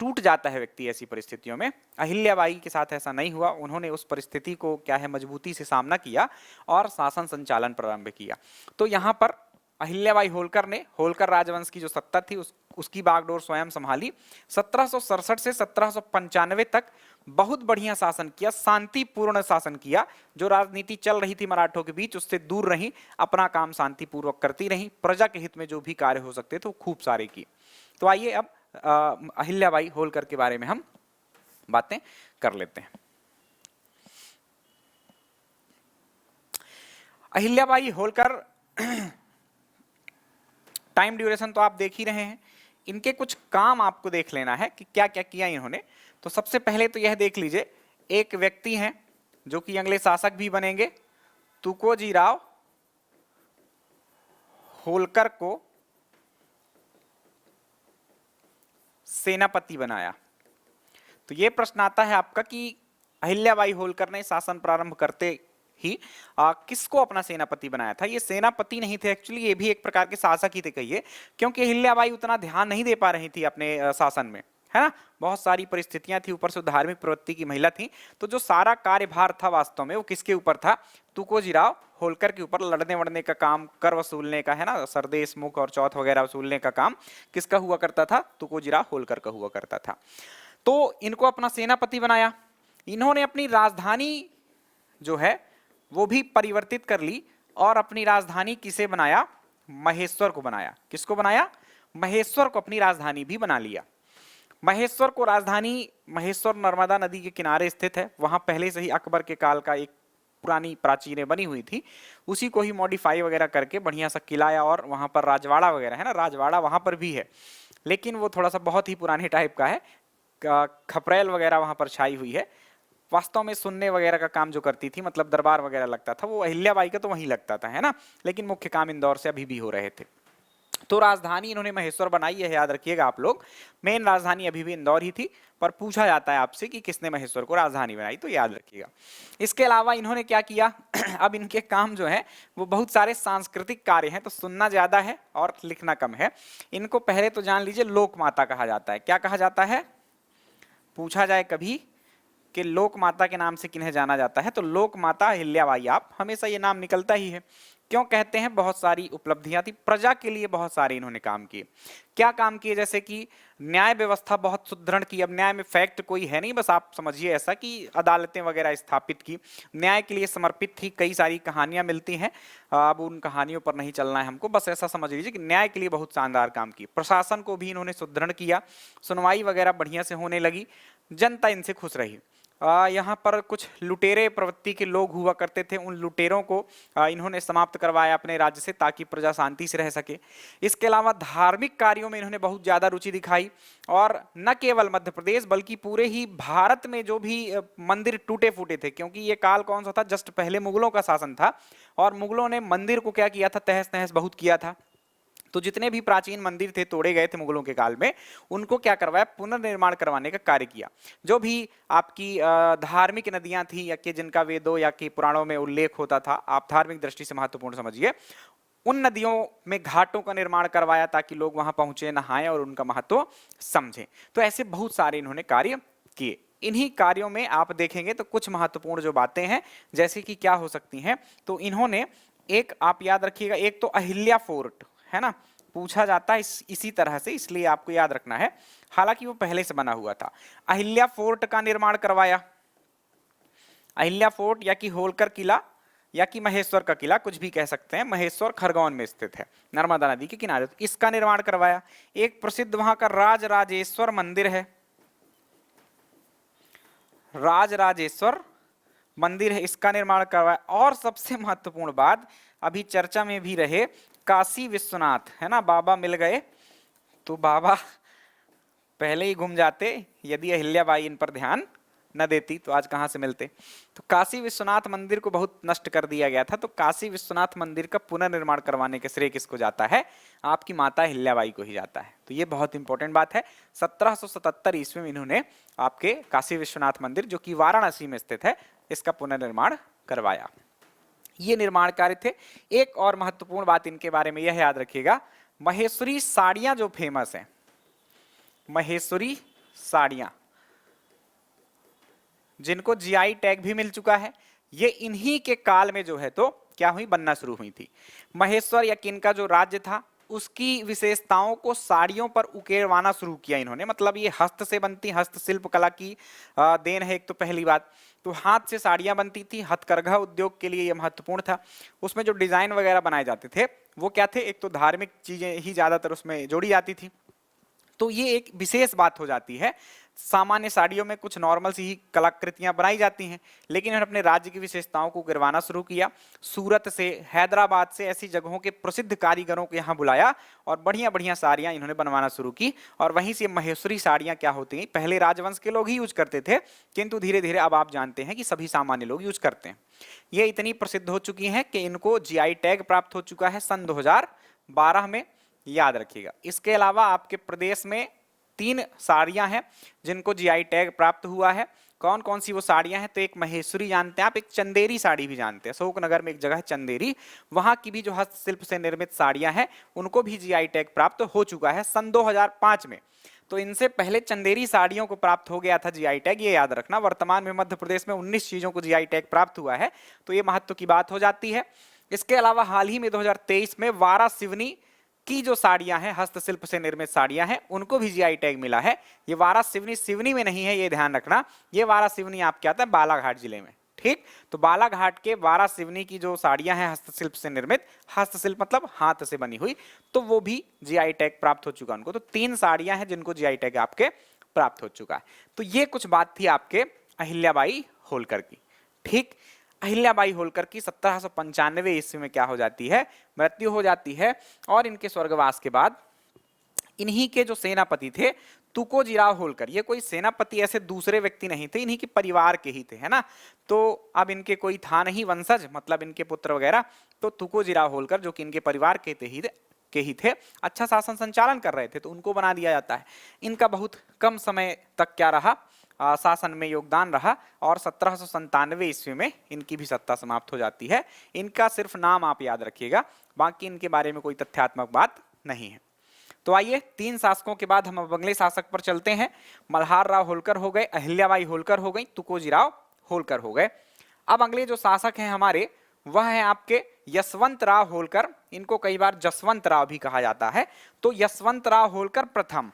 टूट जाता है व्यक्ति ऐसी परिस्थितियों में। अहिल्याबाई के साथ ऐसा नहीं हुआ, उन्होंने उस परिस्थिति को क्या है मजबूती से सामना किया और शासन संचालन प्रारंभ किया। तो यहाँ पर अहिल्याबाई होलकर ने होलकर राजवंश की जो सत्ता थी उसकी बागडोर स्वयं संभाली। 1767 से 1795 तक बहुत बढ़िया शासन किया, शांतिपूर्ण शासन किया। जो राजनीति चल रही थी मराठों के बीच उससे दूर रही, अपना काम शांतिपूर्वक करती रही, प्रजा के हित में जो भी कार्य हो सकते थे वो खूब सारे किए। तो आइए अब अहिल्याबाई होलकर के बारे में हम बातें कर लेते हैं। अहिल्याबाई होलकर, टाइम ड्यूरेशन तो आप देख ही रहे हैं, इनके कुछ काम आपको देख लेना है कि क्या क्या किया इन्होंने। तो सबसे पहले तो यह देख लीजिए, एक व्यक्ति हैं जो कि अगले शासक भी बनेंगे, तुकोजी राव होलकर को सेनापति बनाया। तो यह प्रश्न आता है आपका कि अहिल्याबाई होलकर ने शासन प्रारंभ करते ही किसको अपना सेनापति बनाया था। ये सेनापति नहीं थे एक्चुअली, ये भी एक प्रकार के शासक ही थे कहिए, क्योंकि अहिल्याबाई उतना ध्यान नहीं दे पा रही थी अपने शासन में, है ना। बहुत सारी परिस्थितियां थी, ऊपर से धार्मिक प्रवृत्ति की महिला थी। तो जो सारा कार्यभार था वास्तव में वो किसके ऊपर था, तुकोजी राव होलकर के ऊपर। लड़ने वड़ने का काम, कर वसूलने का, है ना, सरदेश मुख और चौथ वगैरह वसूलने का काम किसका हुआ करता था, तुकोजी राव होलकर का हुआ करता था। तो इनको अपना सेनापति बनाया। इन्होंने अपनी राजधानी जो है वो भी परिवर्तित कर ली और अपनी राजधानी किसे बनाया, महेश्वर को बनाया। किसको बनाया, महेश्वर को अपनी राजधानी भी बना लिया। महेश्वर को राजधानी, महेश्वर नर्मदा नदी के किनारे स्थित है, वहां पहले से ही अकबर के काल का एक पुरानी प्राचीरें बनी हुई थी, उसी को ही मॉडिफाई वगैरह करके बढ़िया सा किला और वहां पर राजवाड़ा वगैरह है ना, राजवाड़ा वहां पर भी है, लेकिन वो थोड़ा सा बहुत ही पुराने टाइप का है, खपरेल वगैरह वहां पर छाई हुई है। वास्तव में सुनने वगैरह का काम जो करती थी, मतलब दरबार वगैरह लगता था, वो अहिल्याबाई का तो वहीं लगता था, है ना, लेकिन मुख्य काम इंदौर से अभी भी हो रहे थे। तो राजधानी इन्होंने महेश्वर बनाई है, याद रखिएगा आप लोग। मेन राजधानी अभी भी इंदौर ही थी, पर पूछा जाता है आपसे कि किसने महेश्वर को राजधानी बनाई, तो याद रखिएगा। इसके अलावा इन्होंने क्या किया अब इनके काम जो है वो बहुत सारे सांस्कृतिक कार्य हैं, तो सुनना ज्यादा है और लिखना कम है। इनको पहले तो जान लीजिए, लोक माता कहा जाता है। क्या कहा जाता है, पूछा जाए कभी कि लोक माता के नाम से किन्हें जाना जाता है, तो लोक माता अहिल्याबाई। आप हमेशा ये नाम निकलता ही है। क्यों कहते हैं, बहुत सारी उपलब्धियां थी, प्रजा के लिए बहुत सारे इन्होंने काम किए। क्या काम किए, जैसे कि न्याय व्यवस्था बहुत सुदृढ़ की। अब न्याय में फैक्ट कोई है नहीं, बस आप समझिए ऐसा कि अदालतें वगैरह स्थापित की, न्याय के लिए समर्पित थी। कई सारी कहानियां मिलती हैं, अब उन कहानियों पर नहीं चलना है हमको, बस ऐसा समझ लीजिए कि न्याय के लिए बहुत शानदार काम की। प्रशासन को भी इन्होंने सुदृढ़ किया, सुनवाई वगैरह बढ़िया से होने लगी, जनता इनसे खुश रही। यहाँ पर कुछ लुटेरे प्रवृत्ति के लोग हुआ करते थे, उन लुटेरों को इन्होंने समाप्त करवाया अपने राज्य से, ताकि प्रजा शांति से रह सके। इसके अलावा धार्मिक कार्यों में इन्होंने बहुत ज्यादा रुचि दिखाई, और न केवल मध्य प्रदेश बल्कि पूरे ही भारत में जो भी मंदिर टूटे फूटे थे, क्योंकि ये काल कौन सा था, जस्ट पहले मुगलों का शासन था, और मुगलों ने मंदिर को क्या किया था, तहस नहस बहुत किया था। तो जितने भी प्राचीन मंदिर थे, तोड़े गए थे मुगलों के काल में, उनको क्या करवाया, पुनर्निर्माण करवाने का कार्य किया। जो भी आपकी धार्मिक नदियां थी, या कि जिनका वेदों या कि पुराणों में उल्लेख होता था, आप धार्मिक दृष्टि से महत्वपूर्ण समझिए, उन नदियों में घाटों का निर्माण करवाया, ताकि लोग वहां पहुंचे, नहाएं और उनका महत्व समझें। तो ऐसे बहुत सारे इन्होंने कार्य किए। इन्हीं कार्यों में आप देखेंगे तो कुछ महत्वपूर्ण जो बातें हैं, जैसे कि क्या हो सकती हैं, तो इन्होंने एक, आप याद रखिएगा, एक तो अहिल्या फोर्ट है ना, पूछा जाता है इसी तरह से, इसलिए आपको याद रखना है, हालांकि वो पहले से बना हुआ था। अहिल्या फोर्ट का निर्माण करवाया। अहिल्या फोर्ट या कि होलकर किला या कि महेश्वर का किला, कुछ भी कह सकते हैं, महेश्वर खरगोन में स्थित है, नर्मदा नदी के किनारे, तो इसका निर्माण करवाया। एक प्रसिद्ध वहां का राजराजेश्वर मंदिर है, राजराजेश्वर मंदिर है, इसका निर्माण करवाया। और सबसे महत्वपूर्ण बात, अभी चर्चा में भी रहे, काशी विश्वनाथ, है ना, बाबा मिल गए, तो बाबा पहले ही घूम जाते यदि अहिल्याबाई इन पर ध्यान न देती, तो आज कहां से मिलते। तो काशी विश्वनाथ मंदिर को बहुत नष्ट कर दिया गया था, तो काशी विश्वनाथ मंदिर का पुनर्निर्माण करवाने के श्रेय किसको जाता है, आपकी माता अहिल्याबाई को ही जाता है। तो ये बहुत इंपॉर्टेंट बात है। 1777 ईस्वी में इन्होंने आपके काशी विश्वनाथ मंदिर, जो कि वाराणसी में स्थित है, इसका पुनर्निर्माण करवाया। ये निर्माण कार्य थे। एक और महत्वपूर्ण बात इनके बारे में यह याद रखिएगा, महेश्वरी साड़ियां जो फेमस हैं, महेश्वरी साड़ियां जिनको जीआई टैग भी मिल चुका है, ये इन्हीं के काल में जो है तो क्या हुई, बनना शुरू हुई थी। महेश्वर या किनका जो राज्य था उसकी विशेषताओं को साड़ियों पर उकेरवाना शुरू किया इन्होंने। मतलब ये हस्त से बनती हस्तशिल्प कला की देन है एक तो पहली बात। तो हाथ से साड़ियां बनती थी, हथकरघा उद्योग के लिए ये महत्वपूर्ण था। उसमें जो डिजाइन वगैरह बनाए जाते थे वो क्या थे, एक तो धार्मिक चीजें ही ज्यादातर उसमें जोड़ी जाती थी। तो ये एक विशेष बात हो जाती है। सामान्य साड़ियों में कुछ नॉर्मल सी ही कलाकृतियां बनाई जाती हैं, लेकिन इन्होंने अपने राज्य की विशेषताओं को गिरवाना शुरू किया। सूरत से, हैदराबाद से ऐसी जगहों के प्रसिद्ध कारीगरों को यहाँ बुलाया और बढ़िया बढ़िया साड़ियां इन्होंने बनवाना शुरू की। और वहीं से महेश्वरी साड़ियां क्या होती हैं, पहले राजवंश के लोग ही यूज करते थे, किंतु धीरे धीरे अब आप जानते हैं कि सभी सामान्य लोग यूज करते हैं। ये इतनी प्रसिद्ध हो चुकी हैं कि इनको जीआई टैग प्राप्त हो चुका है सन 2012 में, याद रखिएगा। इसके अलावा आपके प्रदेश में 3 साड़ियां हैं जिनको जीआई टैग प्राप्त हुआ है। कौन कौन सी वो साड़ियां हैं, तो एक महेश्वरी जानते हैं आप, एक चंदेरी साड़ी भी जानते हैं। अशोकनगर में एक जगह है चंदेरी, वहां की भी जो हस्तशिल्प से निर्मित साड़ियां हैं उनको भी जीआई टैग प्राप्त हो चुका है सन 2005 में। तो इनसे पहले चंदेरी साड़ियों को प्राप्त हो गया था जीआई टैग, ये याद रखना। वर्तमान में मध्य प्रदेश में 19 चीजों को जीआई टैग प्राप्त हुआ है, तो ये महत्व की बात हो जाती है। इसके अलावा हाल ही में 2023 में वारा सिवनी की जो साड़ियां हैं, हस्तशिल्प से निर्मित साड़ियां हैं, उनको भी जीआई टैग मिला है। ये वारा सिवनी सिवनी में नहीं है, ये ध्यान रखना। ये वारा सिवनी आपके आता है बालाघाट जिले में, ठीक। तो बालाघाट के वारा सिवनी की जो साड़ियां हैं हस्तशिल्प से निर्मित, हस्तशिल्प मतलब हाथ से बनी हुई, तो वो भी जीआई टैग प्राप्त हो चुका उनको। तो 3 साड़ियां हैं जिनको जीआई टैग आपके प्राप्त हो चुका है। तो ये कुछ बात थी आपके अहिल्याबाई होलकर की, ठीक। अहिल्याबाई होलकर की 1795 ईस्वी में क्या हो जाती है, मृत्यु हो जाती है। और इनके स्वर्गवास के बाद इन्हीं के जो सेनापति थे तुकोजीराव होलकर, ये कोई सेनापति ऐसे दूसरे व्यक्ति नहीं थे, इन्हीं के परिवार के ही थे, है ना। तो अब इनके कोई था नहीं वंशज, मतलब इनके पुत्र वगैरह, तो तुकोजीराव होलकर जो कि इनके परिवार के ही थे, अच्छा शासन संचालन कर रहे थे, तो उनको बना दिया जाता है। इनका बहुत कम समय तक क्या रहा, शासन में योगदान रहा, और 1797 ईस्वी में इनकी भी सत्ता समाप्त हो जाती है। इनका सिर्फ नाम आप याद रखिएगा, बाकी इनके बारे में कोई तथ्यात्मक बात नहीं है। तो आइए 3 शासकों के बाद हम अब अगले शासक पर चलते हैं। मल्हार राव होलकर हो गए, अहिल्याबाई होलकर हो गई, तुकोजीराव होलकर हो गए। अब अगले जो शासक हैं हमारे वह है आपके यशवंत राव होलकर। इनको कई बार जसवंत राव भी कहा जाता है। तो यशवंत राव होलकर प्रथम,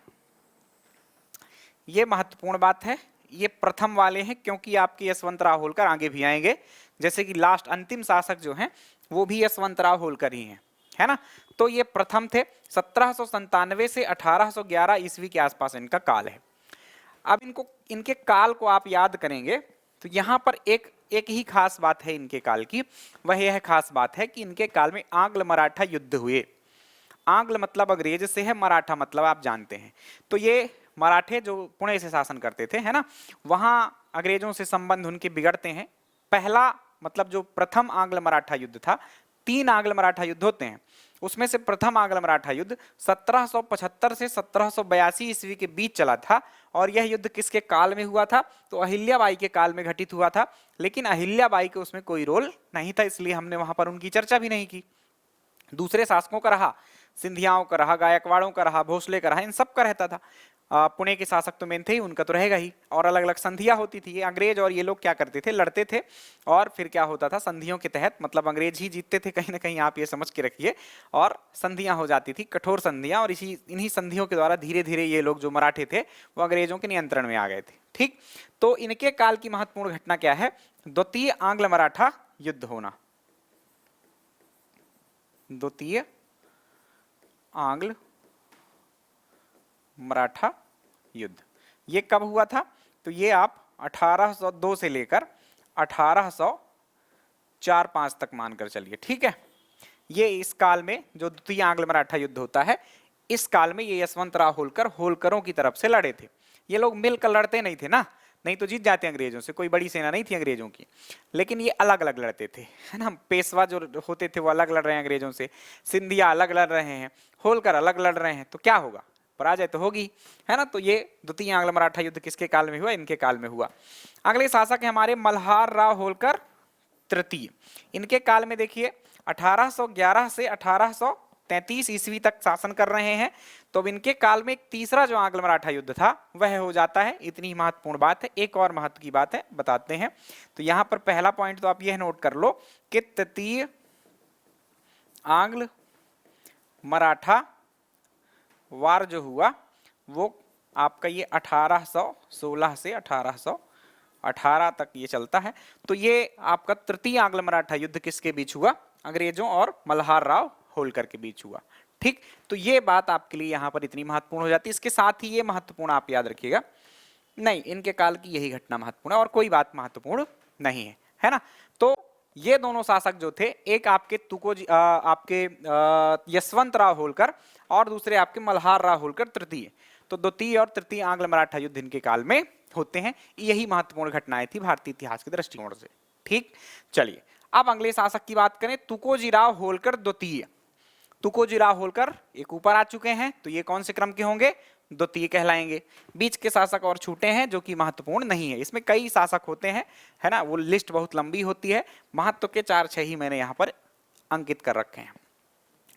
ये महत्वपूर्ण बात है, ये प्रथम वाले हैं क्योंकि आपके यशवंत राव होलकर आगे भी आएंगे। जैसे कि लास्ट अंतिम शासक जो हैं वो भी यशवंत राव होलकर ही हैं, है ना। तो ये प्रथम थे। 1797 से 1811 ईस्वी के आसपास इनका काल है। अब इनके काल को आप याद करेंगे तो यहाँ पर एक ही खास बात है इनके काल की। वह यह खास बात है कि इनके काल में आंग्ल मराठा युद्ध हुए। आंग्ल मतलब अंग्रेज से है, मराठा मतलब आप जानते हैं। तो ये मराठे जो पुणे से शासन करते थे, है ना, वहां अंग्रेजों से संबंध उनके बिगड़ते हैं। पहला मतलब जो प्रथम आंग्ल मराठा युद्ध था, 3 आंग्ल मराठा युद्ध होते हैं, उसमें से प्रथम आंग्ल मराठा युद्ध 1775 से 1782 ईस्वी के बीच चला था। और यह युद्ध किसके काल में हुआ था, तो अहिल्याबाई के काल में घटित हुआ था। लेकिन अहिल्याबाई के उसमें कोई रोल नहीं था, इसलिए हमने वहां पर उनकी चर्चा भी नहीं की। दूसरे शासकों का रहा, सिंधियाओं का रहा, गायकवाड़ों का रहा, भोसले का रहा, इन सब का रहता था। पुणे के शासक तो मेन थे ही, उनका तो रहेगा ही। और अलग अलग संधियां होती थी। ये अंग्रेज और ये लोग क्या करते थे, लड़ते थे, और फिर क्या होता था, संधियों के तहत, मतलब अंग्रेज ही जीतते थे कहीं ना कहीं, आप ये समझ के रखिए। और संधियां हो जाती थी, कठोर संधियां, और इन्हीं संधियों के द्वारा धीरे धीरे ये लोग जो मराठे थे वो अंग्रेजों के नियंत्रण में आ गए थे, ठीक। तो इनके काल की महत्वपूर्ण घटना क्या है, द्वितीय आंग्ल मराठा युद्ध होना। द्वितीय आंग्ल मराठा युद्ध, ये कब हुआ था, तो ये आप 1802 से लेकर 1804-05 तक मानकर चलिए, ठीक है। ये इस काल में जो द्वितीय आंग्ल मराठा युद्ध होता है, इस काल में ये यशवंत राव होलकर होलकरों की तरफ से लड़े थे। ये लोग मिलकर लड़ते नहीं थे ना, नहीं तो जीत जाते अंग्रेजों से, कोई बड़ी सेना नहीं थी अंग्रेजों की। लेकिन ये अलग अलग लड़ते थे, है ना। पेशवा जो होते थे वो अलग लड़ रहे हैं अंग्रेजों से, सिंधिया अलग लड़ रहे हैं, होलकर अलग लड़ रहे हैं, तो क्या होगा, पराजय तो होगी, है ना। तो ये द्वितीय आंग्ल मराठा युद्ध किसके काल में हुआ, इनके काल में हुआ। अगले शासक है हमारे मल्हार राव होलकर तृतीय। इनके काल में देखिए 1811 से 1833 ईस्वी तक शासन कर रहे हैं। तो अब इनके काल में एक तीसरा जो आंग्ल मराठा युद्ध था वह हो जाता है। इतनी महत्वपूर्ण बात है। एक और महत्व की बात है, बताते हैं। तो यहाँ पर पहला पॉइंट तो आप यह नोट कर लो कि तृतीय आंग्ल मराठा वार जो हुआ वो आपका ये 1816 से 1818 तक ये चलता है। तो ये आपका तृतीय आंग्ल मराठा युद्ध किसके बीच हुआ? अंग्रेजों और मल्हार राव होलकर के बीच हुआ। ठीक, तो ये बात आपके लिए यहां पर इतनी महत्वपूर्ण हो जाती है। इसके साथ ही ये महत्वपूर्ण आप याद रखिएगा, नहीं इनके काल की यही घटना महत्वपूर्ण है और कोई बात महत्वपूर्ण नहीं है, है ना। तो ये दोनों शासक जो थे, एक आपके आपके यशवंतराव होलकर और दूसरे आपके मल्हार राव होलकर तृतीय। तो द्वितीय और तृतीय आंग्ल मराठा युद्ध इनके काल में होते हैं। यही महत्वपूर्ण घटनाएं थी भारतीय इतिहास के दृष्टिकोण से। ठीक, चलिए अब अगले शासक की बात करें, तुकोजीराव होलकर द्वितीय। तुकोजीराव होलकर एक ऊपर आ चुके हैं, तो ये कौन से क्रम के होंगे? द्वितीय कहलाएंगे। बीच के शासक और छूटे हैं जो कि महत्वपूर्ण नहीं है। इसमें कई शासक होते हैं, है ना, वो लिस्ट बहुत लंबी होती है। महत्व के 4-6 ही मैंने यहाँ पर अंकित कर रखे हैं।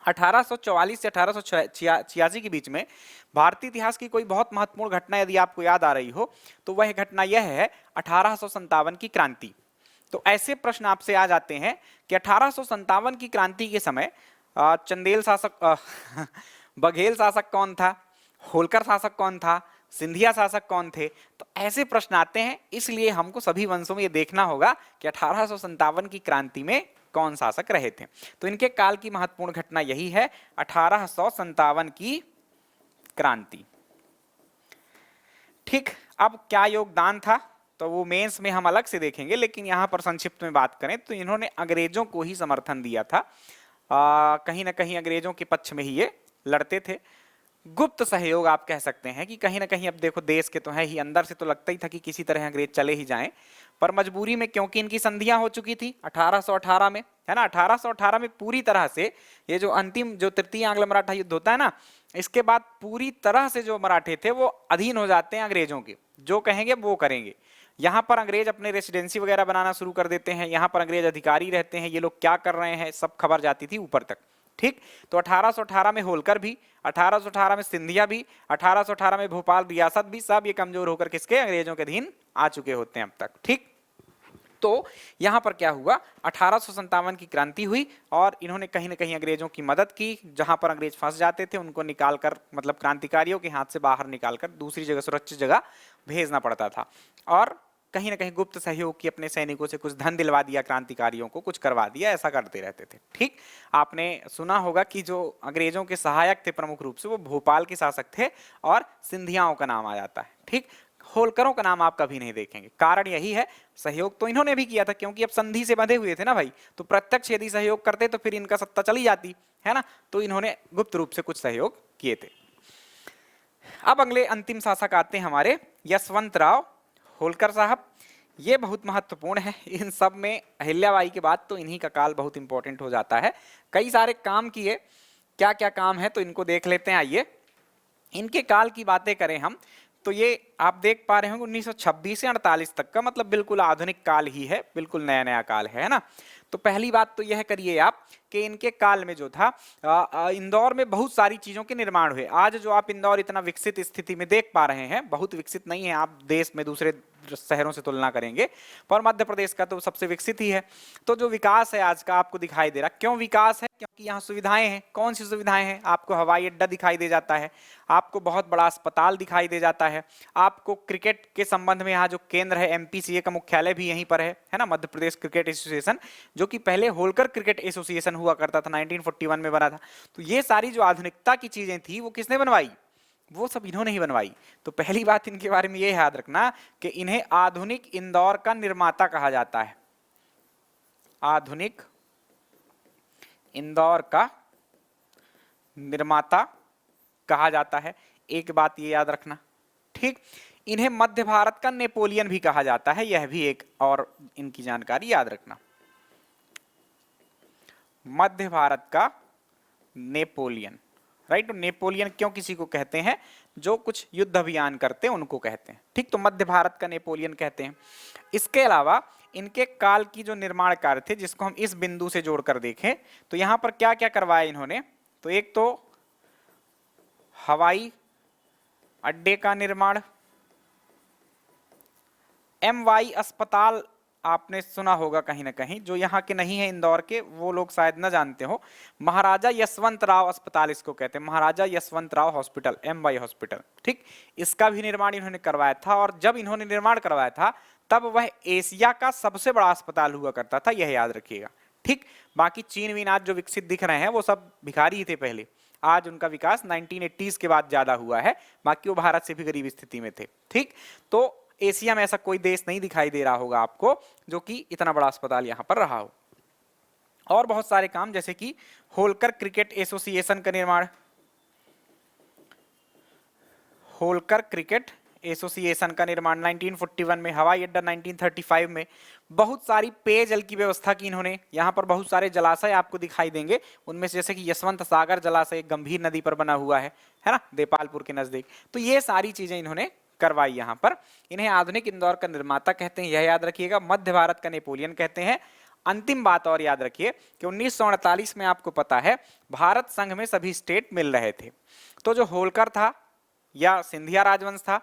1844 से 1886 के बीच में भारतीय इतिहास की कोई बहुत महत्वपूर्ण घटना यदि आपको याद आ रही हो तो वह घटना यह है 1857 की क्रांति। तो ऐसे प्रश्न आपसे आ जाते हैं कि 1857 की क्रांति के समय चंदेल शासक बघेल शासक कौन था, होलकर शासक कौन था, सिंधिया शासक कौन थे। तो ऐसे प्रश्न आते हैं, इसलिए हमको सभी वंशों में ये देखना होगा कि 1857 की क्रांति में कौन शासक रहे थे। तो इनके काल की महत्वपूर्ण घटना यही है 1857 की क्रांति। ठीक, अब क्या योगदान था तो वो मेंस में हम अलग से देखेंगे, लेकिन यहां पर संक्षिप्त में बात करें तो इन्होंने अंग्रेजों को ही समर्थन दिया था। कहीं ना कहीं अंग्रेजों के पक्ष में ही ये लड़ते थे। गुप्त सहयोग आप कह सकते हैं कि कहीं ना कहीं, अब देखो देश के तो है ही, अंदर से तो लगता ही था कि किसी तरह अंग्रेज चले ही जाएं, पर मजबूरी में, क्योंकि इनकी संधियां हो चुकी थी 1818 में, है ना। 1818 में पूरी तरह से ये जो अंतिम जो तृतीय आंग्ल मराठा युद्ध होता है ना, इसके बाद पूरी तरह से जो मराठे थे वो अधीन हो जाते हैं अंग्रेजों के, जो कहेंगे वो करेंगे। यहाँ पर अंग्रेज अपने रेसिडेंसी वगैरह बनाना शुरू कर देते हैं, यहाँ पर अंग्रेज अधिकारी रहते हैं, ये लोग क्या कर रहे हैं सब खबर जाती थी ऊपर तक। ठीक, तो 1818 में होलकर भी, 1818 में सिंधिया भी, 1818 में भोपाल रियासत भी, सब ये कमजोर होकर किसके? अंग्रेजों के अधीन आ चुके होते हैं अब तक। ठीक, तो यहां पर क्या हुआ, 1857 की क्रांति हुई और इन्होंने कहीं ना कहीं अंग्रेजों की मदद की। जहां पर अंग्रेज फंस जाते थे उनको निकालकर, मतलब क्रांतिकारियों के हाथ से बाहर निकालकर दूसरी जगह, सुरक्षित जगह भेजना पड़ता था। और कहीं ना कहीं गुप्त सहयोग की, अपने सैनिकों से कुछ धन दिलवा दिया, क्रांतिकारियों को कुछ करवा दिया, ऐसा करते रहते थे। ठीक, आपने सुना होगा कि जो अंग्रेजों के सहायक थे प्रमुख रूप से वो भोपाल के शासक थे और सिंधियाओं का नाम आ जाता है। ठीक, होलकरों का नाम आप कभी नहीं देखेंगे। कारण यही है, सहयोग तो इन्होंने भी किया था, क्योंकि अब संधि से बंधे हुए थे ना भाई, तो प्रत्यक्ष यदि सहयोग करते तो फिर इनका सत्ता चली जाती, है ना। तो इन्होंने गुप्त रूप से कुछ सहयोग किए थे। अब अगले अंतिम शासक आते हैं हमारे यशवंतराव होलकर साहब। ये बहुत महत्वपूर्ण है। इन सब में अहिल्याबाई के बाद तो इन्हीं का काल बहुत इंपॉर्टेंट हो जाता है। कई सारे काम किए, क्या क्या काम है तो इनको देख लेते हैं। आइए, इनके काल की बातें करें हम तो ये आप देख पा रहे होंगे 1926 से 48 तक का, मतलब बिल्कुल आधुनिक काल ही है, बिल्कुल नया नया काल है ना। तो पहली बात तो यह करिए आप कि इनके काल में जो था इंदौर में बहुत सारी चीजों के निर्माण हुए। आज जो आप इंदौर इतना विकसित स्थिति में देख पा रहे हैं, बहुत विकसित नहीं है, आप देश में दूसरे शहरों से तुलना करेंगे, पर मध्य प्रदेश का तो सबसे विकसित ही है। तो जो विकास है आज का आपको दिखाई दे रहा, क्यों विकास है? क्योंकि यहाँ सुविधाएं हैं। कौन सी सुविधाएं हैं? आपको हवाई अड्डा दिखाई दे जाता है, आपको बहुत बड़ा अस्पताल दिखाई दे जाता है, आपको क्रिकेट के संबंध में यहाँ जो केंद्र है एमपीसीए का मुख्यालय भी यहीं पर है ना, मध्य प्रदेश क्रिकेट एसोसिएशन, जो कि पहले होलकर क्रिकेट एसोसिएशन हुआ करता था, 1941 में बना था। तो ये सारी जो आधुनिकता की चीजें थी वो किसने बनवाई? वो सब इन्होंने ही बनवाई। तो पहली बात इनके बारे में ये याद रखना कि इन्हें आधुनिक इंदौर का निर्माता कहा जाता है। आधुनिक इंदौर का निर्माता कहा जाता है। एक बात ये याद रखना, ठीक। इन्हें मध्य भारत का नेपोलियन भी कहा जाता है, यह भी एक और इनकी जानकारी याद रखना। मध्य भारत का नेपोलियन, राइट। तो नेपोलियन क्यों किसी को कहते हैं? जो कुछ युद्ध अभियान करते हैं उनको कहते हैं, ठीक। तो मध्य भारत का नेपोलियन कहते हैं। इसके अलावा इनके काल की जो निर्माण कार्य थे, जिसको हम इस बिंदु से जोड़कर देखें तो यहां पर क्या क्या करवाया इन्होंने, तो एक तो हवाई अड्डे का निर्माण, MY अस्पताल आपने सुना होगा कहीं ना कहीं, जो यहाँ के नहीं है इंदौर के वो लोग शायद न जानते हो। महाराजा यशवंत राव अस्पताल इसको कहते हैं, Maharaja Yashwant Rao hospital, MY hospital, ठीक। इसका भी निर्माण इन्होंने करवाया था, और जब इन्होंने निर्माण करवाया था तब वह एशिया का सबसे बड़ा अस्पताल हुआ करता था, यह याद रखिएगा, ठीक। बाकी चीन वीन आज जो विकसित दिख रहे हैं वो सब भिखारी ही थे पहले, आज उनका विकास 1980s के बाद ज्यादा हुआ है, बाकी वो भारत से भी गरीब स्थिति में थे, ठीक। तो एशिया में ऐसा कोई देश नहीं दिखाई दे रहा होगा आपको जो कि इतना बड़ा अस्पताल यहां पर रहा हो। और बहुत सारे काम, जैसे कि होलकर क्रिकेट एसोसिएशन का निर्माण, होलकर क्रिकेट एसोसिएशन का निर्माण 1941 में, हवाई अड्डा 1935 में, बहुत सारी पेयजल की व्यवस्था की इन्होंने। यहाँ पर बहुत सारे जलाशय आपको दिखाई देंगे, उनमें से जैसे कि यशवंत सागर जलाशय गंभीर नदी पर बना हुआ है ना, देपालपुर के नजदीक। तो ये सारी चीजें इन्होंने करवाई यहाँ पर। इन्हें आधुनिक इंदौर का निर्माता कहते हैं, यह याद रखिएगा। मध्य भारत का नेपोलियन कहते हैं। अंतिम बात और याद रखिए कि 1948 में आपको पता है भारत संघ में सभी स्टेट मिल रहे थे। तो जो होलकर था या सिंधिया राजवंश था,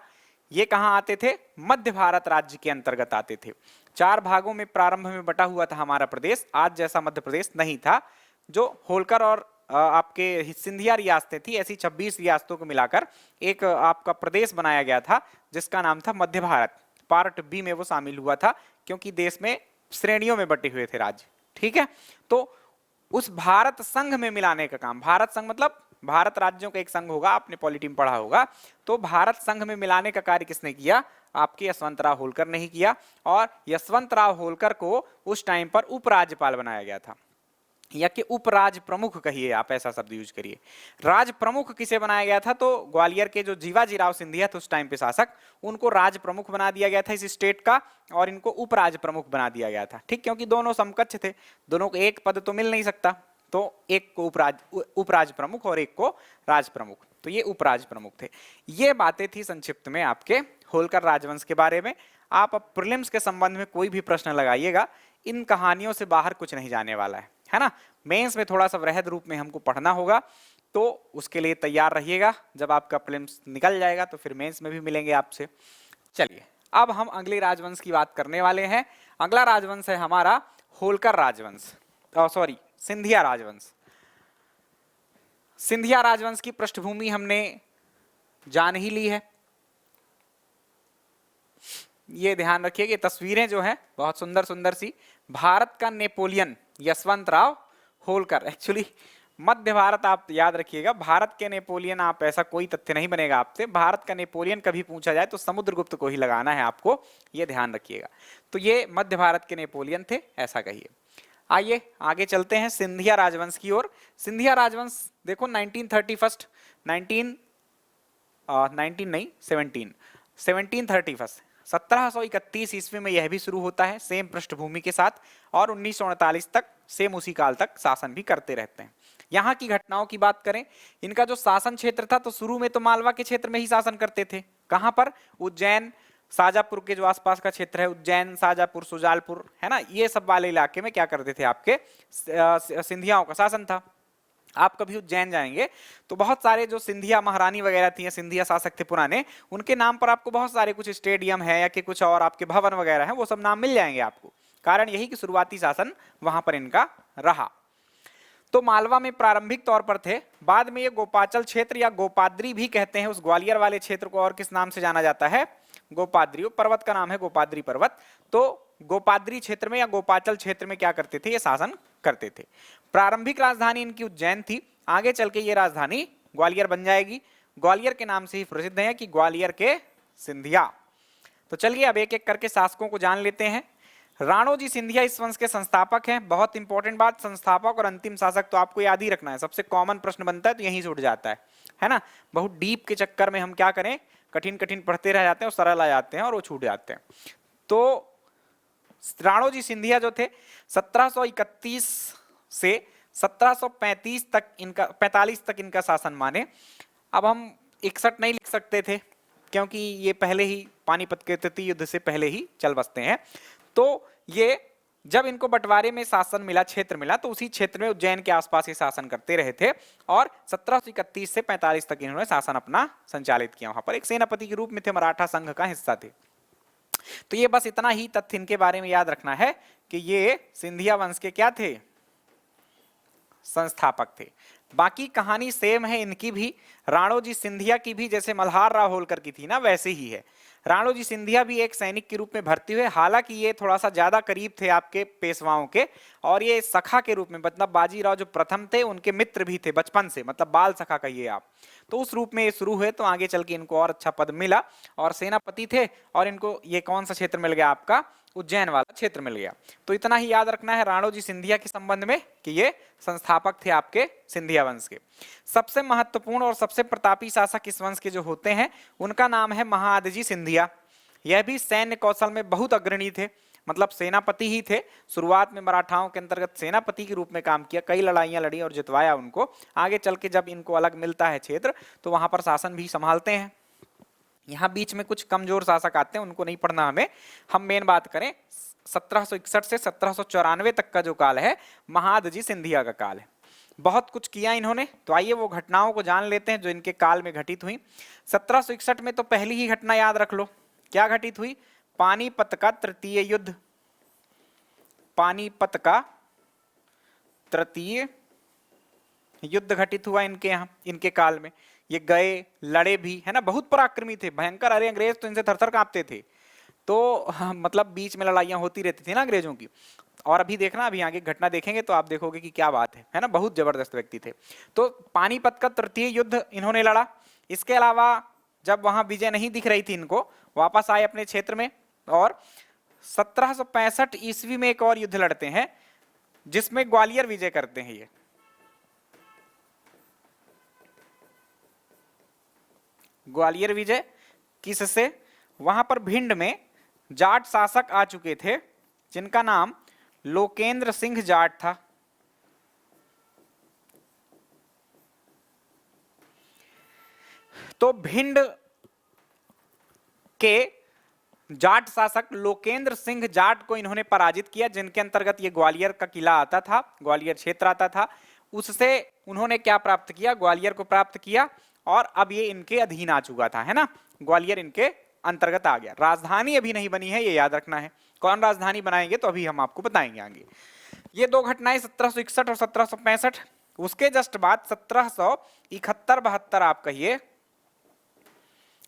ये कहां आते थे? मध्य भारत राज्य के अंतर्गत आते थे। 4 भागों में प्रारंभ में बटा हुआ था हमारा प्रदेश, आज जैसा मध्य प्रदेश नहीं था। जो होलकर और आपके सिंधिया रियासतें थी, ऐसी 26 रियासतों को मिलाकर एक आपका प्रदेश बनाया गया था जिसका नाम था मध्य भारत। पार्ट बी में वो शामिल हुआ था क्योंकि देश में श्रेणियों में बटे हुए थे राज्य, ठीक है। तो उस भारत संघ में मिलाने का काम, भारत संघ मतलब भारत राज्यों का एक संघ होगा, आपने पॉलिटी में पढ़ा होगा। तो भारत संघ में मिलाने का कार्य किसने किया? आपके यशवंतराव होलकर ने ही किया। और यशवंतराव होलकर को उस टाइम पर उपराज्यपाल बनाया गया था, या कि उपराज प्रमुख कहिए, आप ऐसा शब्द यूज करिए। राज प्रमुख किसे बनाया गया था? तो ग्वालियर के जो जीवाजीराव सिंधिया थे उस टाइम पे शासक, उनको राज प्रमुख बना दिया गया था इस स्टेट का, और इनको उपराज प्रमुख बना दिया गया था, ठीक। क्योंकि दोनों समकक्ष थे, दोनों को एक पद तो मिल नहीं सकता, तो एक को उपराज प्रमुख और एक को राज प्रमुख, तो ये उपराज प्रमुख थे। ये बातें थी संक्षिप्त में आपके होलकर राजवंश के बारे में। आप अब प्रीलिम्स के संबंध में कोई भी प्रश्न लगाइएगा, इन कहानियों से बाहर कुछ नहीं जाने वाला है ना। मेंस में थोड़ा सा वृहद रूप में हमको पढ़ना होगा, तो उसके लिए तैयार रहिएगा। जब आपका प्रीलिम्स निकल जाएगा तो फिर मेंस में भी मिलेंगे आपसे। चलिए अब हम अगले राजवंश की बात करने वाले हैं। अगला राजवंश है हमारा होलकर राजवंश, सॉरी सिंधिया राजवंश। सिंधिया राजवंश की पृष्ठभूमि हमने जान ही ली है। ये ध्यान रखिए कि तस्वीरें जो हैं बहुत सुंदर सुंदर सी। भारत का नेपोलियन यशवंतराव होलकर, एक्चुअली मध्य भारत आप याद रखिएगा। भारत के नेपोलियन, आप ऐसा कोई तथ्य नहीं बनेगा आपसे, भारत का नेपोलियन कभी पूछा जाए तो समुद्रगुप्त को ही लगाना है आपको, ये ध्यान रखिएगा। तो ये मध्य भारत के नेपोलियन थे, ऐसा कहिए। आइए आगे चलते हैं सिंधिया राजवंश की ओर। सिंधिया राजवंश देखो 1731 ईस्वी में यह भी शुरू होता है सेम पृष्ठभूमि के साथ, और 1939 तक सेम उसी काल तक शासन भी करते रहते हैं। यहाँ की घटनाओं की बात करें, इनका जो शासन क्षेत्र था तो शुरू में तो मालवा के क्षेत्र में ही शासन करते थे। कहाँ पर? उज्जैन, शाजापुर के जो आसपास का क्षेत्र है, उज्जैन, शाजापुर, सुजालपुर, है ना, ये सब वाले इलाके में क्या करते थे आपके सिंधियाओं का शासन था। आप कभी उज्जैन जाएंगे तो बहुत सारे जो सिंधिया महारानी वगैरह थी, सिंधिया शासक थे पुराने, उनके नाम पर आपको बहुत सारे कुछ स्टेडियम है या कि कुछ और आपके भवन वगैरह हैं, वो सब नाम मिल जाएंगे आपको। कारण यही कि शुरुआती शासन वहां पर इनका रहा। तो मालवा में प्रारंभिक तौर पर थे, बाद में ये गोपाचल क्षेत्र या गोपाद्री भी कहते हैं, उस ग्वालियर वाले क्षेत्र को और किस नाम से जाना जाता है? गोपाद्री। पर्वत का नाम है गोपाद्री पर्वत। तो गोपाद्री क्षेत्र में या गोपाचल क्षेत्र में क्या करते थे? ये शासन करते थे। प्रारंभिक राजधानी इनकी उज्जैन थी, आगे चल के ये राजधानी ग्वालियर बन जाएगी। ग्वालियर के नाम से ही प्रसिद्ध है कि ग्वालियर के सिंधिया। तो चलिए अब एक एक करके शासकों को जान लेते हैं। राणोजी सिंधिया इस वंश के संस्थापक हैं। बहुत इंपॉर्टेंट बात, संस्थापक और अंतिम शासक तो आपको याद ही रखना है, सबसे कॉमन प्रश्न बनता है तो यहीं से उठ जाता है ना। बहुत डीप के चक्कर में हम क्या करें, कठिन कठिन पढ़ते रह जाते हैं और सरल आ जाते हैं और वो छूट जाते हैं। तो राणोजी सिंधिया जो थे 1731 से 1735 तक इनका 45 तक इनका शासन माने। अब हम 61 नहीं लिख सकते थे क्योंकि ये पहले ही पानीपत के तृतीय युद्ध से पहले ही चल बसते हैं। तो ये जब इनको बंटवारे में शासन मिला, क्षेत्र मिला, तो उसी क्षेत्र में उज्जैन के आसपास ये शासन करते रहे थे और 1731 से 45 तक इन्होंने शासन अपना संचालित किया। वहां पर एक सेनापति के रूप में थे, मराठा संघ का हिस्सा थे। तो ये बस इतना ही तथ्य इनके बारे में याद रखना है कि ये सिंधिया वंश के क्या थे, संस्थापक थे। बाकी कहानी सेम है इनकी भी, राणोजी सिंधिया की भी जैसे मल्हार राव होलकर की थी ना वैसे ही है। राणोजी सिंधिया भी एक सैनिक के रूप में भर्ती हुए, हालांकि ये थोड़ा सा ज्यादा करीब थे आपके पेशवाओं के, और ये सखा के रूप में, मतलब बाजीराव जो प्रथम थे उनके मित्र भी थे बचपन से, मतलब बाल सखा कहिए आप, तो उस रूप में ये शुरू हुए। तो आगे चल के इनको और अच्छा पद मिला और सेनापति थे, और इनको ये कौन सा क्षेत्र मिल गया, आपका उज्जैन वाला क्षेत्र मिल गया। तो इतना ही याद रखना है राणोजी सिंधिया के संबंध में कि ये संस्थापक थे आपके सिंधिया वंश के। सबसे महत्वपूर्ण और सबसे प्रतापी शासक इस वंश के जो होते हैं उनका नाम है महादजी सिंधिया। यह भी सैन्य कौशल में बहुत अग्रणी थे, मतलब सेनापति ही थे। शुरुआत में मराठाओं के अंतर्गत सेनापति के रूप में काम किया, कई लड़ाइयां लड़ी और जितवाया उनको। आगे चल के जब इनको अलग मिलता है क्षेत्र तो वहां पर शासन भी संभालते हैं। यहाँ बीच में कुछ कमजोर शासक आते हैं, उनको नहीं पढ़ना हमें, हम मेन बात करें 1761 से 1794 तक का जो काल है महादजी सिंधिया का काल है। बहुत कुछ किया इन्होंने, तो आइए वो घटनाओं को जान लेते हैं जो इनके काल में घटित हुई। 1761 में तो पहली ही घटना याद रख लो, क्या घटित हुई, पानीपत का तृतीय युद्ध। पानीपत का तृतीय युद्ध घटित हुआ इनके यहाँ, इनके काल में। ये गए, लड़े भी, है ना, बहुत पराक्रमी थे, भयंकर। अरे अंग्रेज तो इनसे थरथर कांपते थे। तो मतलब बीच में लड़ाइयां होती रहती थी ना अंग्रेजों की। और अभी देखना, अभी आगे घटना देखेंगे तो आप देखोगे कि क्या बात है ना, बहुत जबरदस्त व्यक्ति थे। तो पानीपत का तृतीय युद्ध इन्होंने लड़ा। इसके अलावा जब वहां विजय नहीं दिख रही थी इनको, वापस आए अपने क्षेत्र में, और 1765 ईस्वी में एक और युद्ध लड़ते हैं जिसमें ग्वालियर विजय करते हैं। ये ग्वालियर विजय किससे, वहां पर भिंड में जाट शासक आ चुके थे जिनका नाम लोकेंद्र सिंह जाट था। तो भिंड के जाट शासक लोकेंद्र सिंह जाट को इन्होंने पराजित किया, जिनके अंतर्गत ये ग्वालियर का किला आता था, ग्वालियर क्षेत्र आता था। उससे उन्होंने क्या प्राप्त किया, ग्वालियर को प्राप्त किया, और अब ये इनके अधीन आ चुका था, है ना, ग्वालियर इनके अंतर्गत आ गया। राजधानी अभी नहीं बनी है, ये याद रखना है। कौन राजधानी बनाएंगे तो अभी हम आपको बताएंगे आगे। ये दो घटनाएं 1761 और 1765। उसके जस्ट बाद 1771-72 आप कहिए,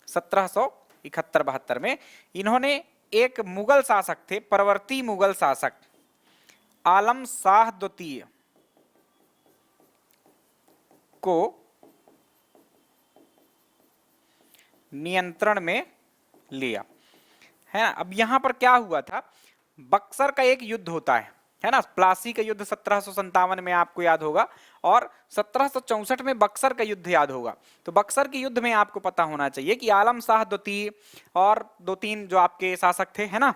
1771-72 में इन्होंने एक मुगल शासक थे, परवर्ती मुगल शासक आलम शाह द्वितीय को नियंत्रण में लिया, है ना। अब यहां पर क्या हुआ था, बक्सर का एक युद्ध होता है ना, प्लासी का युद्ध 1757 में आपको याद होगा, और 1764 में बक्सर का युद्ध याद होगा। तो बक्सर के युद्ध में आपको पता होना चाहिए कि आलम शाह द्वितीय और 2-3 जो आपके शासक थे, है ना,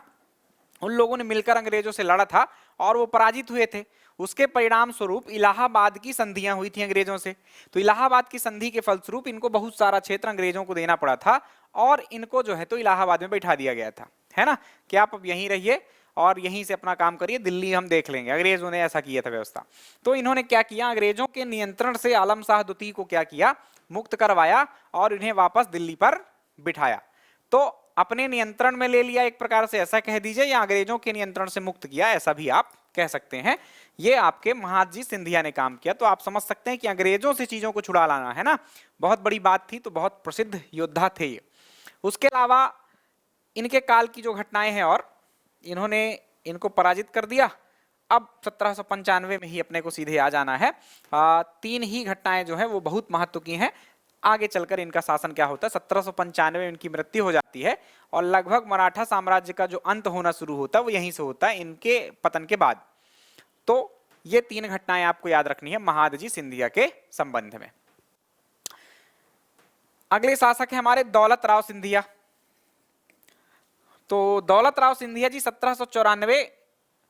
उन लोगों ने मिलकर अंग्रेजों से लड़ा था और वो पराजित हुए थे। उसके परिणाम स्वरूप इलाहाबाद की संधियां हुई थी अंग्रेजों से। तो इलाहाबाद की संधि के फलस्वरूप इनको बहुत सारा क्षेत्र अंग्रेजों को देना पड़ा था, और इनको जो है तो इलाहाबाद में बैठा दिया गया था, है ना, कि आप अब यहीं रहिए और यहीं से अपना काम करिए, दिल्ली हम देख लेंगे। अंग्रेजों ने ऐसा किया था व्यवस्था। तो इन्होंने क्या किया, अंग्रेजों के नियंत्रण से आलम शाह द्वितीय को क्या किया, मुक्त करवाया और इन्हें वापस दिल्ली पर बिठाया। तो अपने नियंत्रण में ले लिया एक प्रकार से, ऐसा कह दीजिए, या अंग्रेजों के नियंत्रण से मुक्त किया, ऐसा भी आप कह सकते हैं। ये आपके महादजी सिंधिया ने काम किया। तो आप समझ सकते हैं कि अंग्रेजों से चीजों को छुड़ा लाना, है ना, बहुत बड़ी बात थी। तो बहुत प्रसिद्ध योद्धा थे ये। उसके अलावा इनके काल की जो घटनाएं हैं, और इन्होंने इनको पराजित कर दिया। अब 1795 में ही अपने को सीधे आ जाना है। 3 ही घटनाएं जो है वो बहुत महत्व की हैं। आगे चलकर इनका शासन क्या होता है, 1795 में इनकी मृत्यु हो जाती है, और लगभग मराठा साम्राज्य का जो अंत होना शुरू होता है वो यहीं से होता है, इनके पतन के बाद। तो ये 3 घटनाएं आपको याद रखनी है महादजी सिंधिया के संबंध में। अगले शासक है हमारे दौलत राव सिंधिया। तो दौलत राव सिंधिया जी 1794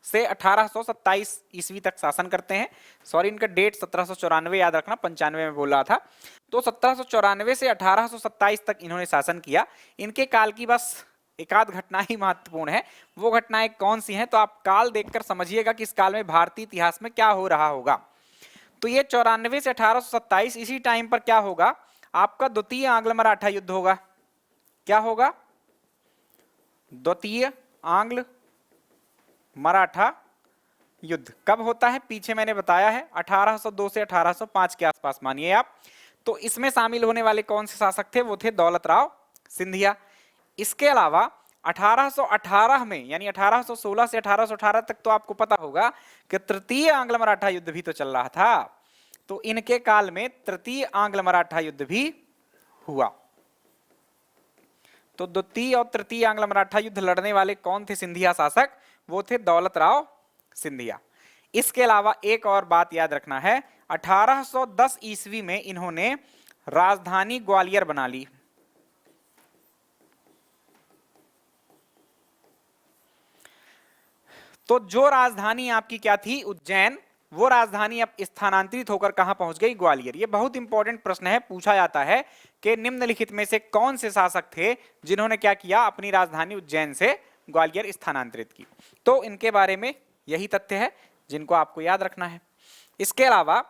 से 1827 ईस्वी तक शासन करते हैं। सॉरी, इनका डेट 1794 याद रखना, 95 में बोल रहा था। तो 1794 से 1827 तक इन्होंने शासन किया। इनके काल की बस एक आध घटना ही महत्वपूर्ण है। वो घटनाएं कौन सी हैं, तो आप काल देखकर समझिएगा कि इस काल में भारतीय इतिहास में क्या हो रहा होगा। तो ये 94 से 1827, इसी टाइम पर क्या होगा, आपका द्वितीय आंग्ल मराठा युद्ध होगा। क्या होगा, द्वितीय आंग्ल मराठा युद्ध कब होता है? पीछे मैंने बताया है 1802 से 1805 के आसपास मानिए आप। तो इसमें शामिल होने वाले कौन से शासक थे? वो थे दौलत राव सिंधिया। इसके अलावा 1818 में यानी 1816 से 1818 तक तो आपको पता होगा कि तृतीय आंग्ल मराठा युद्ध भी तो चल रहा था। तो इनके काल में तृतीय आंग्ल मराठा युद्ध भी हुआ। तो द्वितीय और तृतीय आंग्ल मराठा युद्ध लड़ने वाले कौन थे सिंधिया शासक? वो थे दौलत राव सिंधिया। इसके अलावा एक और बात याद रखना है, 1810 ईस्वी में इन्होंने राजधानी ग्वालियर बना ली। तो जो राजधानी आपकी क्या थी? उज्जैन, वो राजधानी अब स्थानांतरित होकर कहां पहुंच गई? ग्वालियर। ये बहुत इंपॉर्टेंट प्रश्न है, पूछा जाता है कि निम्नलिखित में से कौन से शासक थे जिन्होंने क्या किया? अपनी राजधानी उज्जैन से ग्वालियर स्थानांतरित की। तो इनके बारे में यही तथ्य है जिनको आपको याद रखना है। इसके अलावा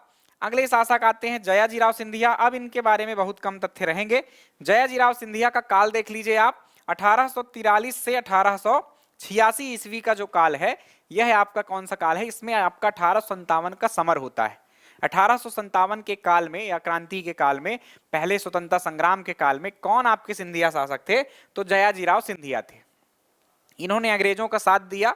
अगले शासक आते हैं जयाजीराव सिंधिया। अब इनके बारे में बहुत कम तथ्य रहेंगे। जयाजीराव सिंधिया का काल देख लीजिए आप, 1843 से 1886 ईस्वी का जो काल है, यह आपका कौन सा काल है? इसमें आपका 1857 का समर होता है। 1857 के काल में या क्रांति के काल में, पहले स्वतंत्रता संग्राम के काल में कौन आपके सिंधिया शासक थे? तो जयाजीराव सिंधिया थे। इन्होंने अंग्रेजों का साथ दिया।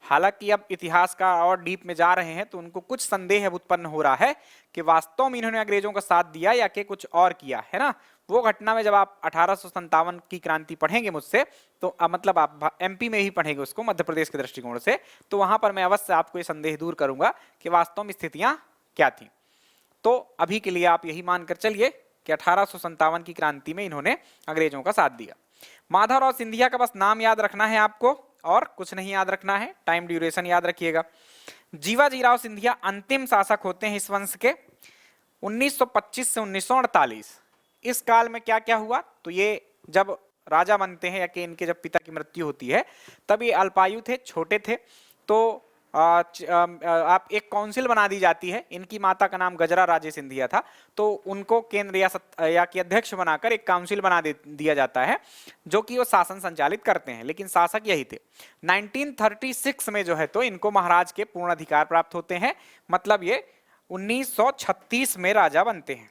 हालांकि अब इतिहास का और डीप में जा रहे हैं तो उनको कुछ संदेह उत्पन्न हो रहा है कि वास्तव में इन्होंने अंग्रेजों का साथ दिया या कि कुछ और किया है ना। वो घटना में जब आप 1857 की क्रांति पढ़ेंगे मुझसे, तो मतलब आप एमपी में ही पढ़ेंगे उसको, मध्य प्रदेश के दृष्टिकोण से, तो वहां पर मैं अवश्य आपको ये संदेह दूर करूंगा कि वास्तव में स्थितियां क्या थी। तो अभी के लिए आप यही मानकर चलिए कि 1857 की क्रांति में इन्होंने अंग्रेजों का साथ दिया। माधवराव सिंधिया का बस नाम याद रखना है आपको और कुछ नहीं याद रखना है, टाइम ड्यूरेशन याद रखिएगा। जीवाजीराव सिंधिया अंतिम शासक होते हैं इस वंश के, 1925 से 1948। इस काल में क्या क्या हुआ? तो ये जब राजा बनते हैं या कि इनके जब पिता की मृत्यु होती है, तब ये अल्पायु थे, छोटे थे। तो आप एक काउंसिल बना दी जाती है। इनकी माता का नाम गजरा राजे सिंधिया था, तो उनको केंद्र या कि अध्यक्ष बनाकर एक काउंसिल बना दिया जाता है जो कि वो शासन संचालित करते हैं, लेकिन शासक यही थे। 1936 में जो है तो इनको महाराज के पूर्ण अधिकार प्राप्त होते हैं, मतलब ये 1936 में राजा बनते हैं।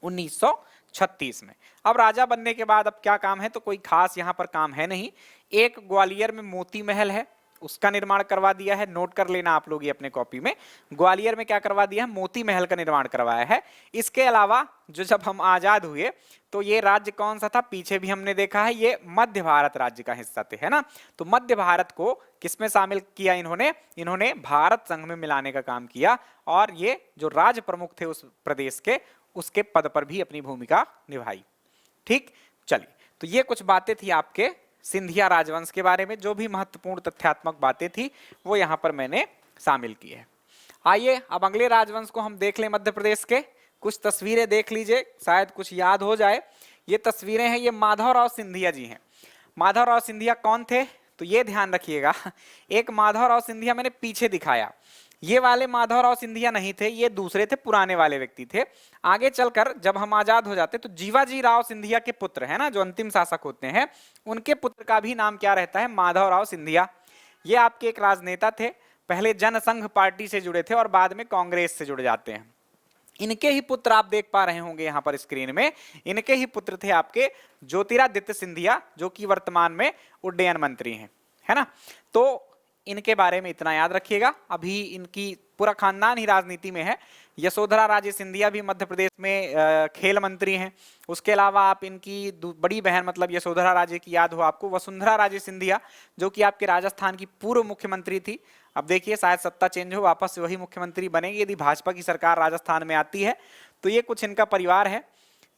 1936 में। अब राजा बनने के बाद अब क्या काम है? तो कोई खास यहाँ पर काम है नहीं। एक ग्वालियर में मोती महल है, उसका निर्माण करवा दिया है। नोट कर लेना आप लोग ये अपने कॉपी में। ग्वालियर में क्या करवा दिया है? मोती महल का निर्माण करवाया है। इसके अलावा जो जब हम आजाद हुए तो ये राज्य कौन सा था? पीछे भी हमने देखा है, ये मध्य भारत राज्य का हिस्सा थे, है ना। तो मध्य भारत को किसमें शामिल किया इन्होंने भारत संघ में मिलाने का काम किया, और ये जो राज्य प्रमुख थे उस प्रदेश के, उसके पद पर भी अपनी भूमिका निभाई। ठीक, चलिए, तो ये कुछ बातें थी आपके सिंधिया राजवंश के बारे में। जो भी महत्वपूर्ण तथ्यात्मक बातें थी वो यहाँ पर मैंने शामिल की है। आइए अब अगले राजवंश को हम देख लें, मध्य प्रदेश के। कुछ तस्वीरें देख लीजिए, शायद कुछ याद हो जाए। ये तस्वीरें हैं, ये माधवराव सिंधिया जी हैं। माधवराव सिंधिया कौन थे? तो ये ध्यान रखिएगा, एक माधवराव सिंधिया मैंने पीछे दिखाया, ये वाले माधवराव सिंधिया नहीं थे, ये दूसरे थे, पुराने वाले व्यक्ति थे। आगे चलकर जब हम आजाद हो जाते तो जीवाजी राव सिंधिया के पुत्र है ना, जो अंतिम शासक होते हैं, उनके पुत्र का भी नाम क्या रहता है? माधवराव सिंधिया। ये आपके एक राजनेता थे, पहले जनसंघ पार्टी से जुड़े थे और बाद में कांग्रेस से जुड़ जाते हैं। इनके ही पुत्र आप देख पा रहे होंगे यहाँ पर स्क्रीन में, इनके ही पुत्र थे आपके ज्योतिरादित्य सिंधिया, जो कि वर्तमान में उड्डयन मंत्री हैं, है ना। तो इनके बारे में इतना याद रखिएगा। अभी इनकी पूरा खानदान ही राजनीति में है। यशोधरा राजे सिंधिया भी मध्य प्रदेश में खेल मंत्री हैं। उसके अलावा आप इनकी बड़ी बहन मतलब यशोधरा राजे की याद हो आपको, वसुंधरा राजे सिंधिया, जो कि आपके राजस्थान की पूर्व मुख्यमंत्री थी। अब देखिए शायद सत्ता चेंज हो, वापस से वही मुख्यमंत्री बनेगी यदि भाजपा की सरकार राजस्थान में आती है। तो ये कुछ इनका परिवार है।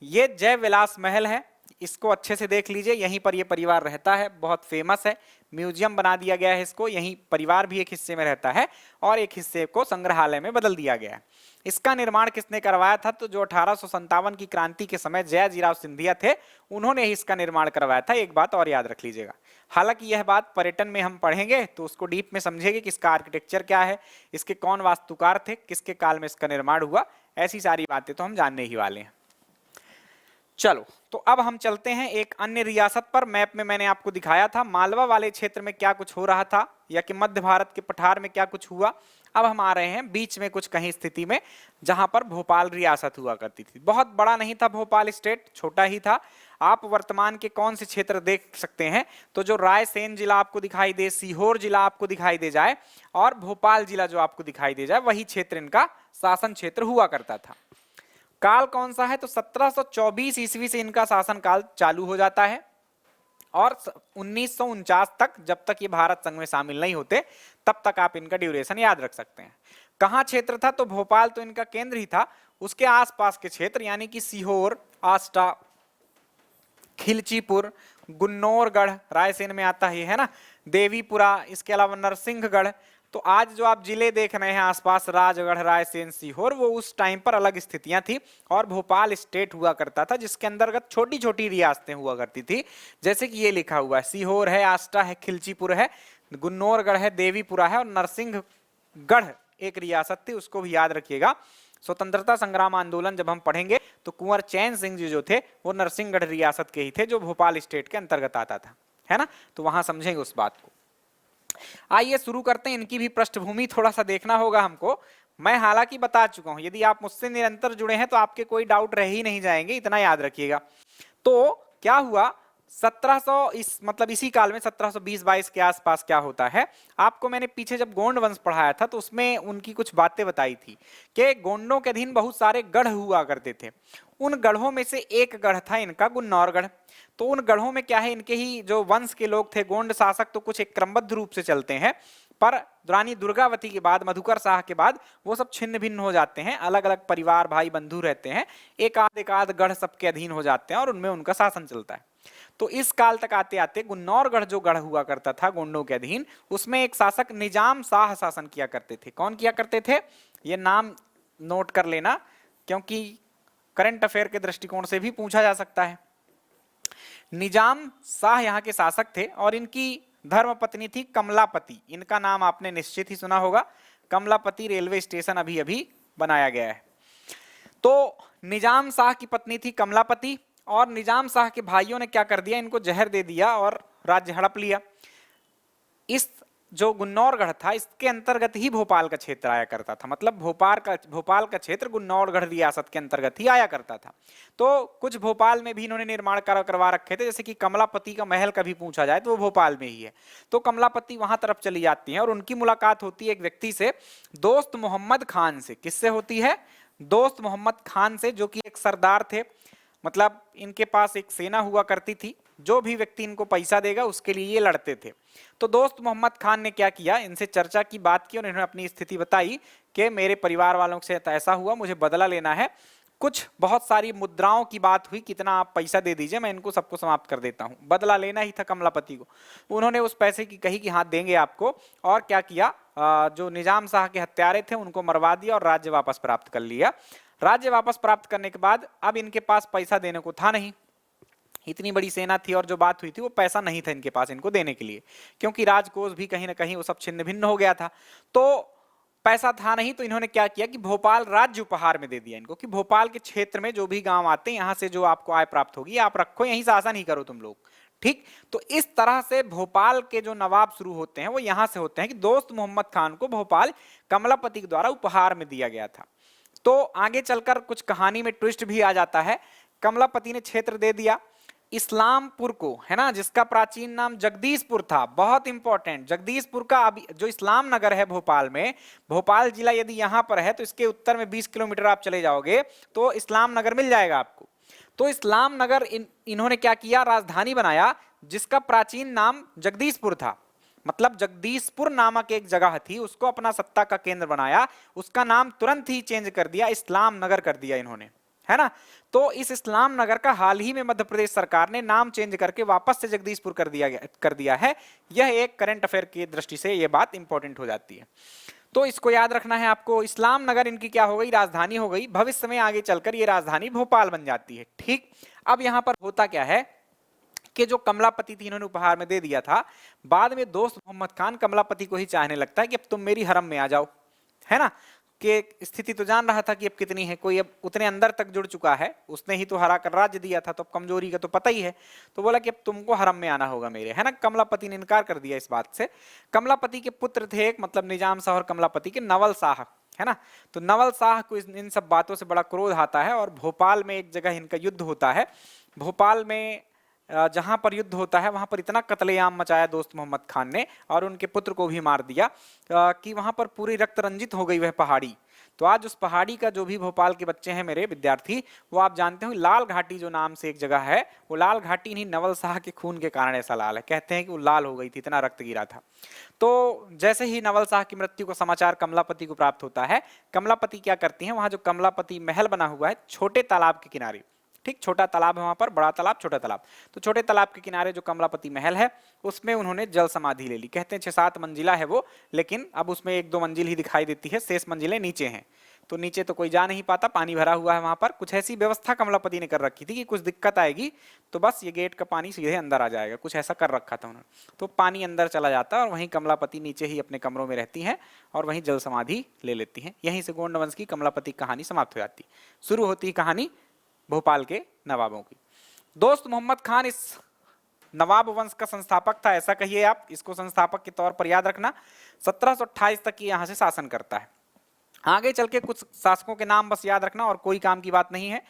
ये जय विलास महल है, इसको अच्छे से देख लीजिए, यहीं पर ये परिवार रहता है, बहुत फेमस है, म्यूजियम बना दिया गया है इसको। यहीं परिवार भी एक हिस्से में रहता है और एक हिस्से को संग्रहालय में बदल दिया गया है। इसका निर्माण किसने करवाया था? तो जो 1857 की क्रांति के समय जयाजीराव सिंधिया थे, उन्होंने ही इसका निर्माण करवाया था। एक बात और याद रख लीजिएगा, हालांकि यह बात पर्यटन में हम पढ़ेंगे तो उसको डीप में समझेंगे कि इसका आर्किटेक्चर क्या है, इसके कौन वास्तुकार थे, किसके काल में इसका निर्माण हुआ, ऐसी सारी बातें तो हम जानने ही वाले हैं। चलो तो अब हम चलते हैं एक अन्य रियासत पर। मैप में मैंने आपको दिखाया था मालवा वाले क्षेत्र में क्या कुछ हो रहा था या कि मध्य भारत के पठार में क्या कुछ हुआ। अब हम आ रहे हैं बीच में कुछ कहीं स्थिति में जहां पर भोपाल रियासत हुआ करती थी। बहुत बड़ा नहीं था भोपाल स्टेट, छोटा ही था। आप वर्तमान के कौन से क्षेत्र देख सकते हैं, तो जो रायसेन जिला आपको दिखाई दे, सीहोर जिला आपको दिखाई दे जाए और भोपाल जिला जो आपको दिखाई दे जाए, वही क्षेत्र इनका शासन क्षेत्र हुआ करता था। काल कौन सा है, तो 1724 ईस्वी से इनका शासन काल चालू हो जाता है और 1949 तक, जब तक ये भारत संघ में शामिल नहीं होते तब तक आप इनका ड्यूरेशन याद रख सकते हैं। कहां क्षेत्र था, तो भोपाल तो इनका केंद्र ही था, उसके आसपास के क्षेत्र यानी कि सीहोर, आष्टा, खिलचीपुर, गुन्नौरगढ़ रायसेन में आता है ना, देवीपुरा, इसके अलावा नरसिंहगढ़। तो आज जो आप जिले देख रहे हैं आसपास, राजगढ़, रायसेन, सीहोर, वो उस टाइम पर अलग स्थितियां थी और भोपाल स्टेट हुआ करता था जिसके अंतर्गत छोटी छोटी रियासतें हुआ करती थी। जैसे कि ये लिखा हुआ है, सीहोर है, आष्टा है, खिलचीपुर है, गुन्नौरगढ़ है, देवीपुरा है और नरसिंहगढ़ एक रियासत थी, उसको भी याद रखिएगा। स्वतंत्रता संग्राम आंदोलन जब हम पढ़ेंगे तो कुंवर चैन सिंह जी जो थे वो नरसिंहगढ़ रियासत के ही थे, जो भोपाल स्टेट के अंतर्गत आता था, है ना। तो वहां समझेंगे उस बात को। आइए शुरू करते हैं। इनकी भी पृष्ठभूमि थोड़ा सा देखना होगा हमको। मैं हालांकि बता चुका हूं, यदि आप मुझसे निरंतर जुड़े हैं तो आपके कोई डाउट रह ही नहीं जाएंगे, इतना याद रखिएगा। तो क्या हुआ 1700 इसी काल में 1720-22 के आसपास क्या होता है, आपको मैंने पीछे जब गोंड वंश पढ़ाया था तो उसमें उनकी कुछ बातें बताई थी कि गोंडों के अधीन बहुत सारे गढ़ हुआ करते थे। उन गढ़ों में से एक गढ़ था इनका गुन्नौरगढ़। तो उन गढ़ों में क्या है, इनके ही जो वंश के लोग थे, गोंड शासक तो कुछ एक क्रमबद्ध रूप से चलते हैं, पर रानी दुर्गावती के बाद, मधुकर शाह के बाद वो सब छिन्न भिन्न हो जाते हैं, अलग अलग परिवार भाई बंधु रहते हैं, एक आध गढ़ सबके अधीन हो जाते हैं और उनमें उनका शासन चलता है। तो इस काल तक आते आते गुन्नौरगढ़ जो गढ़ हुआ करता था गोंडों के अधीन, उसमें एक शासक निजाम शाह शासन किया करते थे। कौन किया करते थे, ये नाम नोट कर लेना क्योंकि करंट अफेयर के दृष्टिकोण से भी पूछा जा सकता है। निजाम शाह यहाँ के शासक थे और इनकी धर्मपत्नी थी कमलापति। इनका नाम आपने निश्चित ही सुना होगा, कमलापति रेलवे स्टेशन अभी अभी बनाया गया है। तो निजाम शाह की पत्नी थी कमलापति और निजाम शाह के भाइयों ने क्या कर दिया, इनको जहर दे दिया और राज्य हड़प लिया। इस जो गुन्नौरगढ़ था इसके अंतर्गत ही भोपाल का क्षेत्र आया करता था, मतलब भोपाल का क्षेत्र गुन्नौरगढ़ रियासत के अंतर्गत ही आया करता था। तो कुछ भोपाल में भी इन्होंने निर्माण कार्य करवा रखे थे, जैसे कि कमलापति का महल कभी पूछा जाए तो वो भोपाल में ही है। तो कमलापति वहां तरफ चली जाती है और उनकी मुलाकात होती है एक व्यक्ति से, दोस्त मोहम्मद खान से। किससे होती है, दोस्त मोहम्मद खान से, जो कि एक सरदार थे, मतलब इनके पास एक सेना हुआ करती थी, जो भी व्यक्ति इनको पैसा देगा उसके लिए ये लड़ते थे। तो दोस्त मोहम्मद खान ने क्या किया, इनसे चर्चा की, बात की और इन्होंने अपनी स्थिति बताई कि मेरे परिवार वालों से ऐसा हुआ, मुझे बदला लेना है। कुछ बहुत सारी मुद्राओं की बात हुई, कितना आप पैसा दे दीजिए, मैं इनको सबको समाप्त कर देता हूं। बदला लेना ही था कमलापति को। उन्होंने उस पैसे की कही कि हाँ देंगे आपको, और क्या किया, जो निजाम शाह के हत्यारे थे उनको मरवा दिया और राज्य वापस प्राप्त कर लिया। राज्य वापस प्राप्त करने के बाद अब इनके पास पैसा देने को था नहीं, इतनी बड़ी सेना थी और जो बात हुई थी वो पैसा नहीं था इनके पास इनको देने के लिए, क्योंकि राजकोष भी कहीं ना कहीं वो सब छिन्न भिन्न हो गया था। तो पैसा था नहीं, तो इन्होंने क्या किया कि भोपाल राज्य उपहार में दे दिया इनको, कि भोपाल के क्षेत्र में जो भी गांव आते हैं, यहां से जो आपको आय प्राप्त होगी आप रखो, यहीं शासन ही करो तुम लोग, ठीक। तो इस तरह से भोपाल के जो नवाब शुरू होते हैं वो यहां से होते हैं कि दोस्त मोहम्मद खान को भोपाल कमलापति के द्वारा उपहार में दिया गया था। तो आगे चलकर कुछ कहानी में ट्विस्ट भी आ जाता है। कमलापति ने क्षेत्र दे दिया इस्लामपुर को, है ना, जिसका प्राचीन नाम जगदीशपुर था। बहुत इंपॉर्टेंट, जगदीशपुर का अभी जो इस्लाम नगर है भोपाल में, भोपाल जिला यदि यहां पर है तो इसके उत्तर में 20 किलोमीटर आप चले जाओगे तो इस्लाम नगर मिल जाएगा आपको। तो इस्लाम नगर इन्होंने क्या किया, राजधानी बनाया, जिसका प्राचीन नाम जगदीशपुर था। मतलब जगदीशपुर नामक एक जगह थी, उसको अपना सत्ता का केंद्र बनाया, उसका नाम तुरंत ही चेंज कर दिया, इस्लाम नगर कर दिया इन्होंने, है ना। तो इस इस्लाम नगर का हाल ही में मध्य प्रदेश सरकार ने नाम चेंज करके वापस से जगदीशपुर कर दिया है। यह एक करंट अफेयर की दृष्टि से यह बात इंपॉर्टेंट हो जाती है, तो इसको याद रखना है आपको। इस्लाम नगर इनकी क्या हो गई, राजधानी हो गई। भविष्य में आगे चलकर ये राजधानी भोपाल बन जाती है, ठीक। अब यहां पर होता क्या है कि जो कमलापति थी इन्होंने उपहार में दे दिया था, बाद में दोस्त मोहम्मद खान कमलापति को ही चाहने लगता है कि अब तुम मेरी हरम में आ जाओ, है ना, उसकी स्थिति तो जान रहा था कि अब कितनी है, कोई अब उतने अंदर तक जुड़ चुका है, उसने ही तो हरा कर राज्य दिया था, तो अब कमजोरी का तो पता ही है। तो बोला कि अब तुमको हरम में आना होगा मेरे, है ना। कमलापति ने इनकार कर दिया इस बात से। कमलापति के पुत्र थे एक, मतलब निजाम शाह और कमलापति के, नवल शाह, है ना। तो नवल शाह को इन सब बातों से बड़ा क्रोध आता है और भोपाल में एक जगह इनका युद्ध होता है। भोपाल में जहां पर युद्ध होता है वहां पर इतना कत्लेआम मचाया दोस्त मोहम्मद खान ने और उनके पुत्र को भी मार दिया कि वहां पर पूरी रक्त रंजित हो गई वह पहाड़ी। तो आज उस पहाड़ी का जो भी भोपाल के बच्चे हैं मेरे विद्यार्थी, वो आप जानते हो लाल घाटी जो नाम से एक जगह है, वो लाल घाटी नहीं नवल शाह के खून के कारण ऐसा लाल है। कहते हैं कि वो लाल हो गई थी, इतना रक्त गिरा था। तो जैसे ही नवल शाह की मृत्यु का समाचार कमलापति को प्राप्त होता है, कमलापति क्या करती हैं, वहां जो कमलापति महल बना हुआ है छोटे तालाब के किनारे, ठीक, छोटा तालाब है वहां पर, बड़ा तालाब छोटा तालाब, तो छोटे तालाब के किनारे जो कमलापति महल है उसमें उन्होंने जल समाधि ले ली। कहते हैं 6-7 मंजिला है वो, लेकिन अब उसमें 1-2 मंजिल ही दिखाई देती है, शेष मंजिलें नीचे हैं। तो नीचे तो कोई जा नहीं पाता, पानी भरा हुआ है वहां पर। कुछ ऐसी व्यवस्था कमलापति ने कर रखी थी कि कुछ दिक्कत आएगी तो बस ये गेट का पानी सीधे अंदर आ जाएगा, कुछ ऐसा कर रखा था उन्होंने। तो पानी अंदर चला जाता है और वहीं कमलापति नीचे ही अपने कमरों में रहती हैं और वहीं जल समाधि ले लेती हैं। यहीं से गोंड वंश की कमलापति कहानी समाप्त हो जाती, शुरू होती है कहानी भोपाल के नवाबों की। दोस्त मोहम्मद खान इस नवाब वंश का संस्थापक था, ऐसा कहिए आप, इसको संस्थापक के तौर पर याद रखना। 1728 तक ये यहां से शासन करता है। आगे चल के कुछ शासकों के नाम बस याद रखना और कोई काम की बात नहीं है।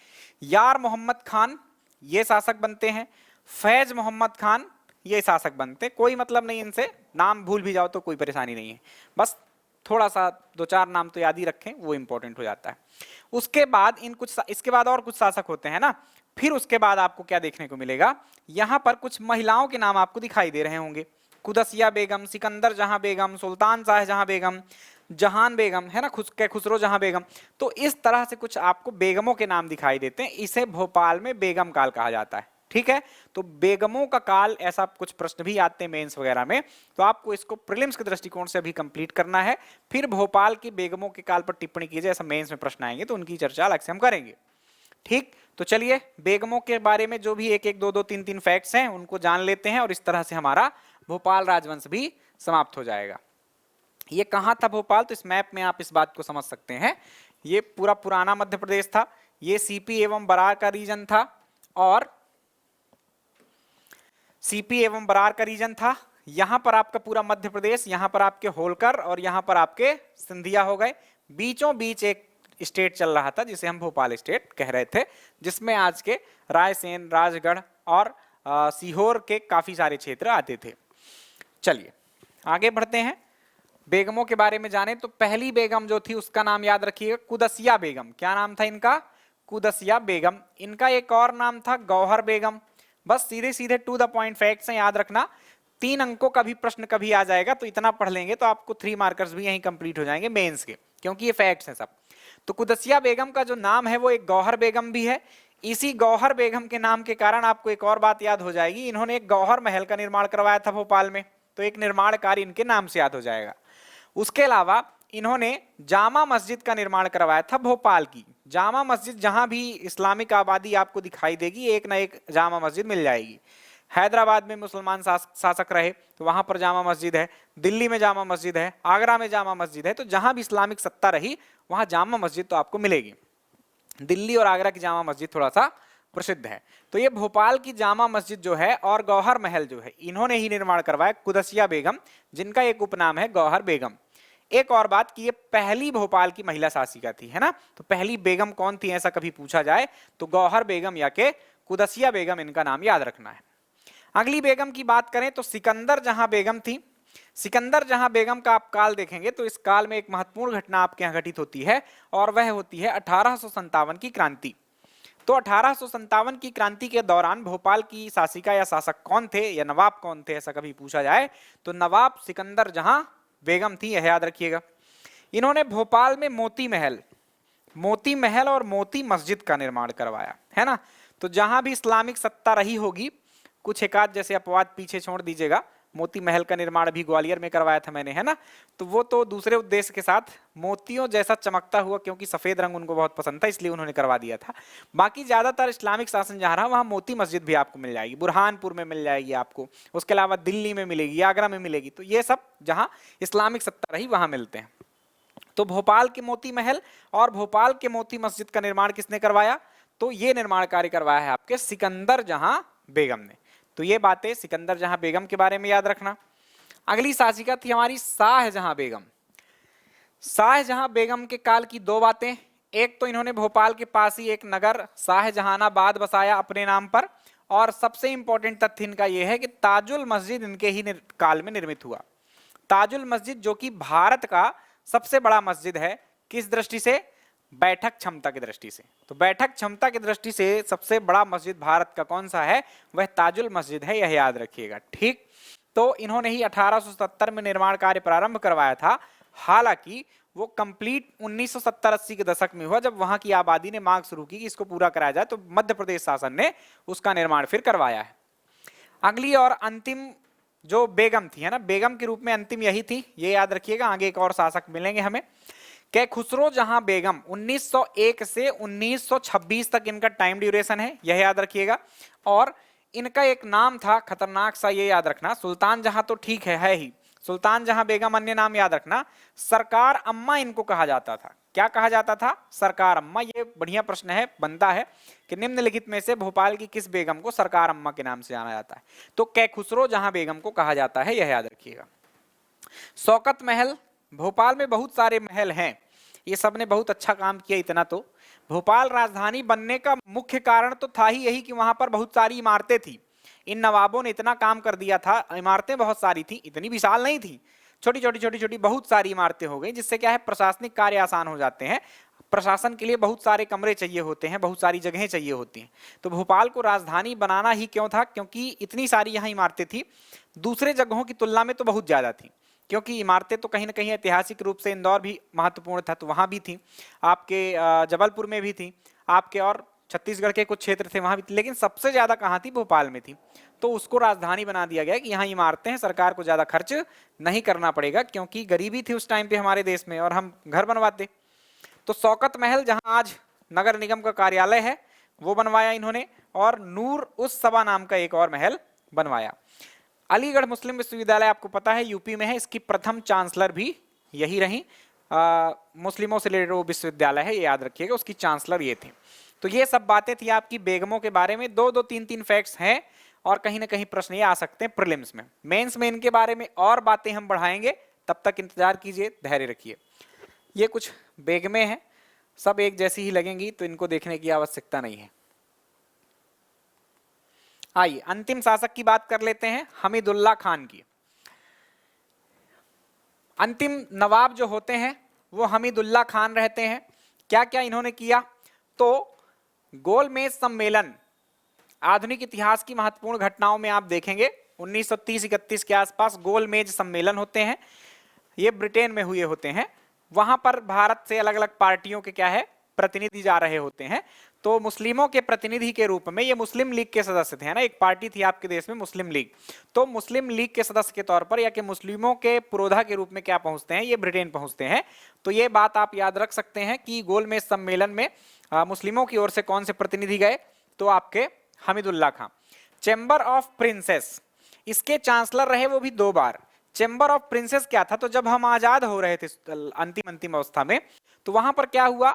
यार मोहम्मद खान ये शासक बनते हैं, फैज मोहम्मद खान ये शासक बनते, कोई मतलब नहीं इनसे, नाम भूल भी जाओ तो कोई परेशानी नहीं है, बस थोड़ा सा 2-4 नाम तो याद ही रखें, वो इंपॉर्टेंट हो जाता है। उसके बाद इसके बाद और कुछ शासक होते हैं ना। फिर उसके बाद आपको क्या देखने को मिलेगा, यहां पर कुछ महिलाओं के नाम आपको दिखाई दे रहे होंगे, कुदसिया बेगम, सिकंदर जहां बेगम, सुल्तान शाहजहां बेगम, जहान बेगम, है ना, खुसरो जहां बेगम। तो इस तरह से कुछ आपको बेगमों के नाम दिखाई देते हैं, इसे भोपाल में बेगम काल कहा जाता है, ठीक है। तो बेगमों का काल, ऐसा कुछ प्रश्न भी आते हैं मेंस वगैरह में, तो आपको इसको प्रीलिम्स के दृष्टिकोण से अभी कंप्लीट करना है। फिर भोपाल की बेगमों के काल पर टिप्पणी कीजिए, ऐसा मेंस में प्रश्न आएंगे तो उनकी चर्चा अलग से हम करेंगे, ठीक। तो चलिए बेगमों के बारे में जो भी 1-1, 2-2, 3-3 फैक्ट्स हैं उनको जान लेते हैं और इस तरह से हमारा भोपाल राजवंश भी समाप्त हो जाएगा। ये कहां था भोपाल, तो इस मैप में आप इस बात को समझ सकते हैं, ये पूरा पुराना मध्य प्रदेश था, ये सीपी एवं बरार का रीजन था और सीपी एवं बरार का रीजन था। यहां पर आपका पूरा मध्य प्रदेश, यहां पर आपके होलकर और यहां पर आपके सिंधिया हो गए। बीचों बीच एक स्टेट चल रहा था जिसे हम भोपाल स्टेट कह रहे थे, जिसमें आज के रायसेन, राजगढ़ और सीहोर के काफी सारे क्षेत्र आते थे। चलिए आगे बढ़ते हैं, बेगमों के बारे में जाने। तो पहली बेगम जो थी उसका नाम याद रखिएगा, कुदसिया बेगम। क्या नाम था इनका, कुदसिया बेगम। इनका एक और नाम था गौहर बेगम। बस सीधे सीधे टू द पॉइंट फैक्ट्स हैं, याद रखना। 3 अंकों का भी प्रश्न कभी आ जाएगा तो इतना पढ़ लेंगे तो आपको 3 मार्कर्स भी यहीं कंप्लीट हो जाएंगे मेंस के, क्योंकि ये फैक्ट्स हैं सब। तो कुदसिया बेगम का जो नाम है वो एक गौहर बेगम भी है। इसी गौहर बेगम के नाम के कारण आपको एक और बात याद हो जाएगी, इन्होंने एक गौहर महल का निर्माण करवाया था भोपाल में, तो एक निर्माण कार्य इनके नाम से याद हो जाएगा। उसके अलावा इन्होंने जामा मस्जिद का निर्माण करवाया था भोपाल की। जामा मस्जिद, जहां भी इस्लामिक आबादी आपको दिखाई देगी एक ना एक जामा मस्जिद मिल जाएगी। हैदराबाद में मुसलमान शासक रहे तो वहां पर जामा मस्जिद है, दिल्ली में जामा मस्जिद है, आगरा में जामा मस्जिद है, तो जहां भी इस्लामिक सत्ता रही वहां जामा मस्जिद तो आपको मिलेगी। दिल्ली और आगरा की जामा मस्जिद थोड़ा सा प्रसिद्ध है। तो ये भोपाल की जामा मस्जिद जो है और गौहर महल जो है इन्होंने ही निर्माण करवाया, कुदसिया बेगम, जिनका एक उपनाम है गौहर बेगम। एक और बात कि ये पहली भोपाल की महिला शासिका थी, है ना। तो पहली बेगम कौन थी ऐसा कभी पूछा जाए तो गौहर बेगम या के कुदसिया बेगम, इनका नाम याद रखना है। अगली बेगम की बात करें तो सिकंदर जहां बेगम थी। सिकंदर जहां बेगम का आप काल देखेंगे तो इस काल में एक महत्वपूर्ण घटना आपके यहाँ घटित होती है और वह होती है 1857 की क्रांति। तो 1857 की क्रांति के दौरान भोपाल की शासिका या शासक कौन थे या नवाब कौन थे ऐसा कभी पूछा जाए तो नवाब सिकंदर जहां बेगम थी, यह याद रखिएगा। इन्होंने भोपाल में मोती महल और मोती मस्जिद का निर्माण करवाया, है ना। तो जहां भी इस्लामिक सत्ता रही होगी, कुछ एकाध जैसे अपवाद पीछे छोड़ दीजिएगा, मोती महल का निर्माण भी ग्वालियर में करवाया था मैंने, है ना। तो वो तो दूसरे उद्देश्य के साथ, मोतियों जैसा चमकता हुआ, क्योंकि सफेद रंग उनको बहुत पसंद था इसलिए उन्होंने करवा दिया था। बाकी ज्यादातर इस्लामिक शासन जहां रहा वहां मोती मस्जिद भी आपको मिल जाएगी, बुरहानपुर में मिल जाएगी आपको, उसके अलावा दिल्ली में मिलेगी, आगरा में मिलेगी। तो ये सब जहां इस्लामिक सत्ता रही वहां मिलते हैं। तो भोपाल के मोती महल और भोपाल के मोती मस्जिद का निर्माण किसने करवाया? तो ये निर्माण कार्य करवाया है आपके सिकंदर जहां बेगम ने। तो ये बातें सिकंदर जहां बेगम के बारे में याद रखना। अगली शासिका थी हमारी शाहजहां बेगम। शाहजहां बेगम के काल की दो बातें, एक तो इन्होंने भोपाल के पास ही एक नगर शाहजहानाबाद बसाया अपने नाम पर, और सबसे इंपॉर्टेंट तथ्य इनका यह है कि ताजुल मस्जिद इनके ही काल में निर्मित हुआ। ताजुल मस्जिद जो कि भारत का सबसे बड़ा मस्जिद है, किस दृष्टि से? बैठक क्षमता की दृष्टि से। तो बैठक क्षमता की दृष्टि से सबसे बड़ा मस्जिद भारत का कौन सा है? वह ताजुल मस्जिद है, यह याद रखिएगा। ठीक, तो इन्होंने ही 1877 में निर्माण कार्य प्रारंभ करवाया था। हालांकि वो कंप्लीट 1970-80 के दशक में हुआ, जब वहां की आबादी ने मांग शुरू की कि इसको पूरा कराया जाए, तो मध्य प्रदेश शासन ने उसका निर्माण फिर करवाया है। अगली और अंतिम जो बेगम थी, है ना, बेगम के रूप में अंतिम यही थी, ये याद रखिएगा। आगे एक और शासक मिलेंगे हमें। के खुसरो जहां बेगम 1901 से 1926 तक इनका टाइम ड्यूरेशन है, यह याद रखिएगा। और इनका एक नाम था खतरनाक सा, ये याद रखना, सुल्तान जहां तो ठीक है ही, सुल्तान जहां बेगम अन्य नाम याद रखना, सरकार अम्मा इनको कहा जाता था। क्या कहा जाता था? सरकार अम्मा। ये बढ़िया प्रश्न है, बनता है कि निम्नलिखित में से भोपाल की किस बेगम को सरकार अम्मा के नाम से जाना जाता है? तो के खुसरो जहां बेगम को कहा जाता है, यह याद रखिएगा। शौकत महल, भोपाल में बहुत सारे महल हैं, ये सब ने बहुत अच्छा काम किया। इतना तो भोपाल राजधानी बनने का मुख्य कारण तो था ही यही कि वहां पर बहुत सारी इमारतें थी। इन नवाबों ने इतना काम कर दिया था, इमारतें बहुत सारी थी, इतनी विशाल नहीं थी, छोटी छोटी छोटी छोटी बहुत सारी इमारतें हो गई, जिससे क्या है प्रशासनिक कार्य आसान हो जाते हैं। प्रशासन के लिए बहुत सारे कमरे चाहिए होते हैं, बहुत सारी जगहें चाहिए होती हैं। तो भोपाल को राजधानी बनाना ही क्यों था? क्योंकि इतनी सारी यहाँ इमारतें थी, दूसरे जगहों की तुलना में तो बहुत ज्यादा थी। क्योंकि इमारतें तो कहीं ना कहीं ऐतिहासिक रूप से इंदौर भी महत्वपूर्ण था, तो वहां भी थी, आपके जबलपुर में भी थी, आपके और छत्तीसगढ़ के कुछ क्षेत्र थे वहां भी थी, लेकिन सबसे ज्यादा कहाँ थी? भोपाल में थी। तो उसको राजधानी बना दिया गया कि यहाँ इमारतें हैं, सरकार को ज्यादा खर्च नहीं करना पड़ेगा, क्योंकि गरीबी थी उस टाइम पे हमारे देश में, और हम घर बनवाते। तो शौकत महल जहां आज नगर निगम का कार्यालय है, वो बनवाया इन्होंने, और नूर उस सभा नाम का एक और महल बनवाया। अलीगढ़ मुस्लिम विश्वविद्यालय आपको पता है यूपी में है, इसकी प्रथम चांसलर भी यही रही। मुस्लिमों से रिलेटेड वो विश्वविद्यालय है, ये याद रखिएगा, उसकी चांसलर ये थी। तो ये सब बातें थी आपकी बेगमों के बारे में। दो दो तीन तीन फैक्ट्स हैं, और कहीं ना कहीं प्रश्न ये आ सकते हैं प्रीलिम्स में। मेंस में इनके बारे में और बातें हम बढ़ाएंगे, तब तक इंतजार कीजिए, धैर्य रखिए। ये कुछ बेगमें हैं, सब एक जैसी ही लगेंगी, तो इनको देखने की आवश्यकता नहीं है। आइए अंतिम शासक की बात कर लेते हैं, हमीदुल्ला खान की। अंतिम नवाब जो होते हैं वो हमीदुल्ला खान रहते हैं। क्या क्या इन्होंने किया? तो गोलमेज सम्मेलन, आधुनिक इतिहास की महत्वपूर्ण घटनाओं में आप देखेंगे 1930-31 के आसपास गोलमेज सम्मेलन होते हैं, ये ब्रिटेन में हुए होते हैं। वहां पर भारत से अलग अलग पार्टियों के क्या है प्रतिनिधि जा रहे होते हैं। तो मुस्लिमों के प्रतिनिधि के रूप में ये मुस्लिम लीग के सदस्य थे, है ना, एक पार्टी थी आपके देश में मुस्लिम लीग। तो मुस्लिम लीग के सदस्य के तौर पर या कि मुस्लिमों के पुरोधा के रूप में क्या पहुंचते हैं? ये ब्रिटेन पहुंचते हैं। तो ये बात आप याद रख सकते हैं कि गोलमेज सम्मेलन में मुस्लिमों की ओर से कौन से प्रतिनिधि गए? तो आपके Hamidullah Khan. Chamber of princess, इसके चांसलर रहे वो भी 2 बार। चैम्बर ऑफ प्रिंसेस क्या था? तो जब हम आजाद हो रहे थे अंतिम अवस्था में, तो वहां पर क्या हुआ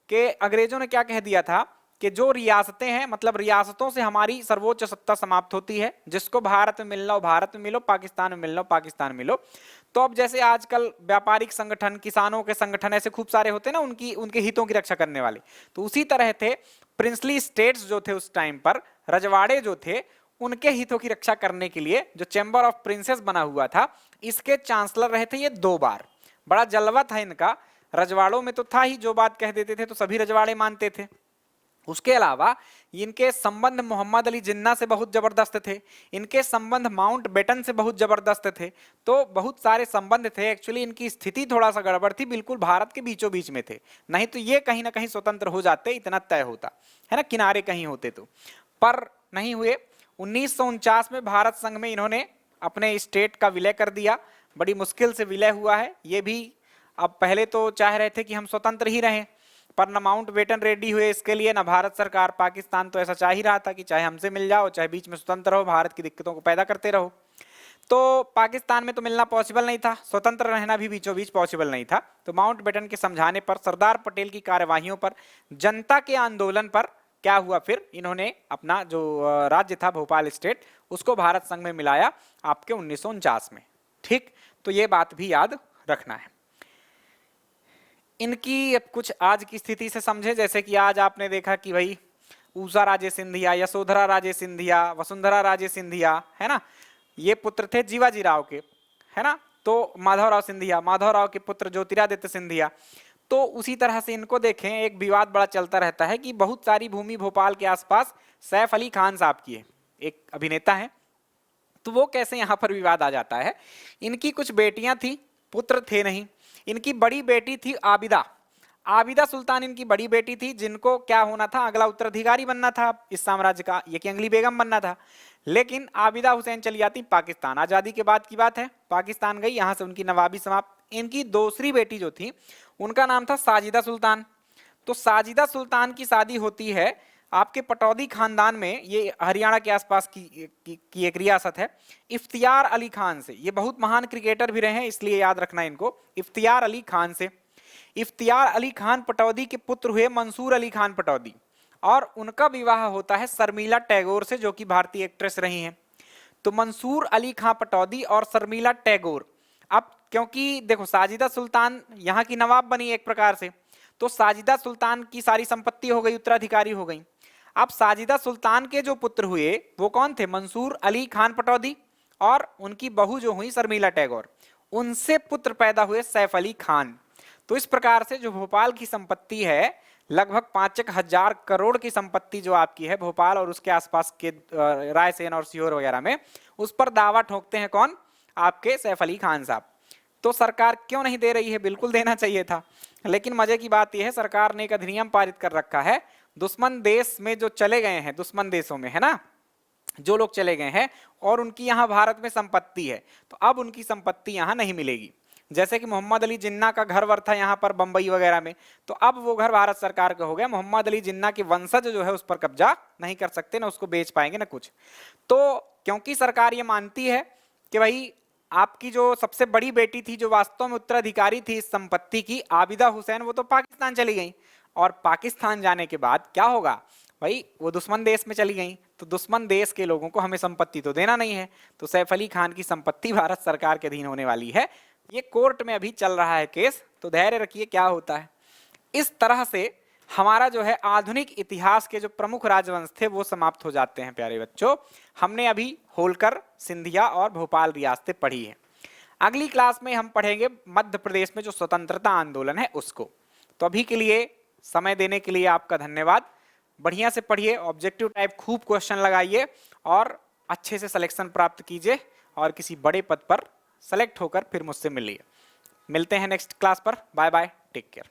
कि अंग्रेजों ने क्या कह दिया था कि जो रियासतें हैं, मतलब रियासतों से हमारी सर्वोच्च सत्ता समाप्त होती है, जिसको भारत में मिलना हो भारत में मिलो, पाकिस्तान में मिलना हो पाकिस्तान में मिलो। तो अब जैसे आजकल व्यापारिक संगठन, किसानों के संगठन ऐसे खूब सारे होते हैं ना, उनके हितों की रक्षा करने वाले, तो उसी तरह थे प्रिंसली स्टेट्स जो थे उस टाइम पर, रजवाड़े जो थे, उनके हितों की रक्षा करने के लिए जो चैम्बर ऑफ प्रिंसेस बना हुआ था, इसके चांसलर रहे थे ये 2 बार। बड़ा जलवा था इनका। रजवाड़ों में तो था ही, जो बात कह देते थे तो सभी रजवाड़े मानते थे। उसके अलावा इनके संबंध मोहम्मद अली जिन्ना से बहुत जबरदस्त थे, इनके संबंध माउंट बेटन से बहुत जबरदस्त थे। तो बहुत सारे संबंध थे। एक्चुअली इनकी स्थिति थोड़ा सा गड़बड़ थी, बिल्कुल भारत के बीचों बीच में थे, नहीं तो ये कहीं ना कहीं स्वतंत्र हो जाते, इतना तय होता है ना, किनारे कहीं होते तो, पर नहीं हुए। 1949 में भारत संघ में इन्होंने अपने स्टेट का विलय कर दिया, बड़ी मुश्किल से विलय हुआ है ये भी। अब पहले तो चाह रहे थे कि हम स्वतंत्र ही रहें, पर न माउंट बेटन रेडी हुए इसके लिए, न भारत सरकार। पाकिस्तान तो ऐसा चाह ही रहा था कि चाहे हमसे मिल जाओ, चाहे बीच में स्वतंत्र रहो, भारत की दिक्कतों को पैदा करते रहो। तो पाकिस्तान में तो मिलना पॉसिबल नहीं था, स्वतंत्र रहना भी बीचों बीच पॉसिबल नहीं था। तो माउंटबेटन के समझाने पर, सरदार पटेल की कार्यवाहियों पर, जनता के आंदोलन पर क्या हुआ, फिर इन्होंने अपना जो राज्य था भोपाल स्टेट उसको भारत संघ में मिलाया आपके 1949 में। ठीक, तो ये बात भी याद रखना है। इनकी अब कुछ आज की स्थिति से समझे, जैसे कि आज आपने देखा कि भाई ऊषा राजे सिंधिया, यशोधरा राजे सिंधिया, वसुंधरा राजे सिंधिया, है ना, ये पुत्र थे जीवाजी राव के, है ना। तो माधवराव सिंधिया, माधवराव के पुत्र ज्योतिरादित्य सिंधिया। तो उसी तरह से इनको देखें, एक विवाद बड़ा चलता रहता है कि बहुत सारी भूमि भोपाल के आसपास सैफ अली खान साहब की है, एक अभिनेता है, तो वो कैसे यहाँ पर विवाद आ जाता है। इनकी कुछ बेटियां थी, पुत्र थे नहीं। इनकी बड़ी बेटी थी आबिदा, आबिदा सुल्तान इनकी बड़ी बेटी थी, जिनको क्या होना था, अगला उत्तराधिकारी बनना था इस साम्राज्य का, ये कि अंगली बेगम बनना था। लेकिन आबिदा हुसैन चली जाती पाकिस्तान, आजादी के बाद की बात है, पाकिस्तान गई, यहां से उनकी नवाबी समाप्त। इनकी दूसरी बेटी जो थी उनका नाम था साजिदा सुल्तान। तो साजिदा सुल्तान की शादी होती है आपके पटौदी खानदान में, ये हरियाणा के आसपास की एक रियासत है, इफ्तियार अली खान से। ये बहुत महान क्रिकेटर भी रहे हैं, इसलिए याद रखना इनको, इफ्तियार अली खान से। इफ्तियार अली खान पटौदी के पुत्र हुए मंसूर अली खान पटौदी, और उनका विवाह होता है शर्मिला टैगोर से, जो कि भारतीय एक्ट्रेस रही हैं। तो मंसूर अली खान पटौदी और शर्मिला टैगोर। अब क्योंकि देखो साजिदा सुल्तान यहाँ की नवाब बनी एक प्रकार से, तो साजिदा सुल्तान की सारी संपत्ति हो गई, उत्तराधिकारी हो गई। अब साजिदा सुल्तान के जो पुत्र हुए वो कौन थे, मंसूर अली खान पटौदी, और उनकी बहू जो हुई शर्मिला टैगोर, उनसे पुत्र पैदा हुए सैफ अली खान। तो इस प्रकार से जो भोपाल की संपत्ति है, लगभग 5,000 करोड़ की संपत्ति जो आपकी है भोपाल और उसके आसपास के रायसेन और सीहोर वगैरह में, उस पर दावा ठोकते हैं कौन, आपके सैफ अली खान साहब। तो सरकार क्यों नहीं दे रही है, बिल्कुल देना चाहिए था। लेकिन मजे की बात यह है, सरकार ने एक अधिनियम पारित कर रखा है, दुश्मन देश में जो चले गए हैं, दुश्मन देशों में, है ना, जो लोग चले गए हैं और उनकी यहाँ भारत में संपत्ति है, तो अब उनकी संपत्ति यहाँ नहीं मिलेगी। जैसे कि मोहम्मद अली जिन्ना का घर वर था यहाँ पर बंबई वगैरह में, तो अब वो घर भारत सरकार का हो गया। मोहम्मद अली जिन्ना के वंशज जो है उस पर कब्जा नहीं कर सकते, ना उसको बेच पाएंगे ना कुछ। तो क्योंकि सरकार ये मानती है कि भाई आपकी जो सबसे बड़ी बेटी थी, जो वास्तव में उत्तराधिकारी थी इस संपत्ति की, आबिदा हुसैन, वो तो पाकिस्तान चली गई, और पाकिस्तान जाने के बाद क्या होगा भाई, वो दुश्मन देश में चली गई, तो दुश्मन देश के लोगों को हमें संपत्ति तो देना नहीं है। तो सैफ अली खान की संपत्ति भारत सरकार के अधीन होने वाली है। ये कोर्ट में अभी चल रहा है केस, तो धैर्य रखिए क्या होता है। इस तरह से हमारा जो है आधुनिक इतिहास के जो प्रमुख राजवंश थे वो समाप्त हो जाते हैं प्यारे बच्चों। हमने अभी होलकर, सिंधिया और भोपाल रियासतें पढ़ी है। अगली क्लास में हम पढ़ेंगे मध्य प्रदेश में जो स्वतंत्रता आंदोलन है उसको। तो अभी के लिए समय देने के लिए आपका धन्यवाद। बढ़िया से पढ़िए, ऑब्जेक्टिव टाइप खूब क्वेश्चन लगाइए और अच्छे से सिलेक्शन प्राप्त कीजिए, और किसी बड़े पद पर सेलेक्ट होकर फिर मुझसे मिलिए। मिलते हैं नेक्स्ट क्लास पर। Bye bye, take care.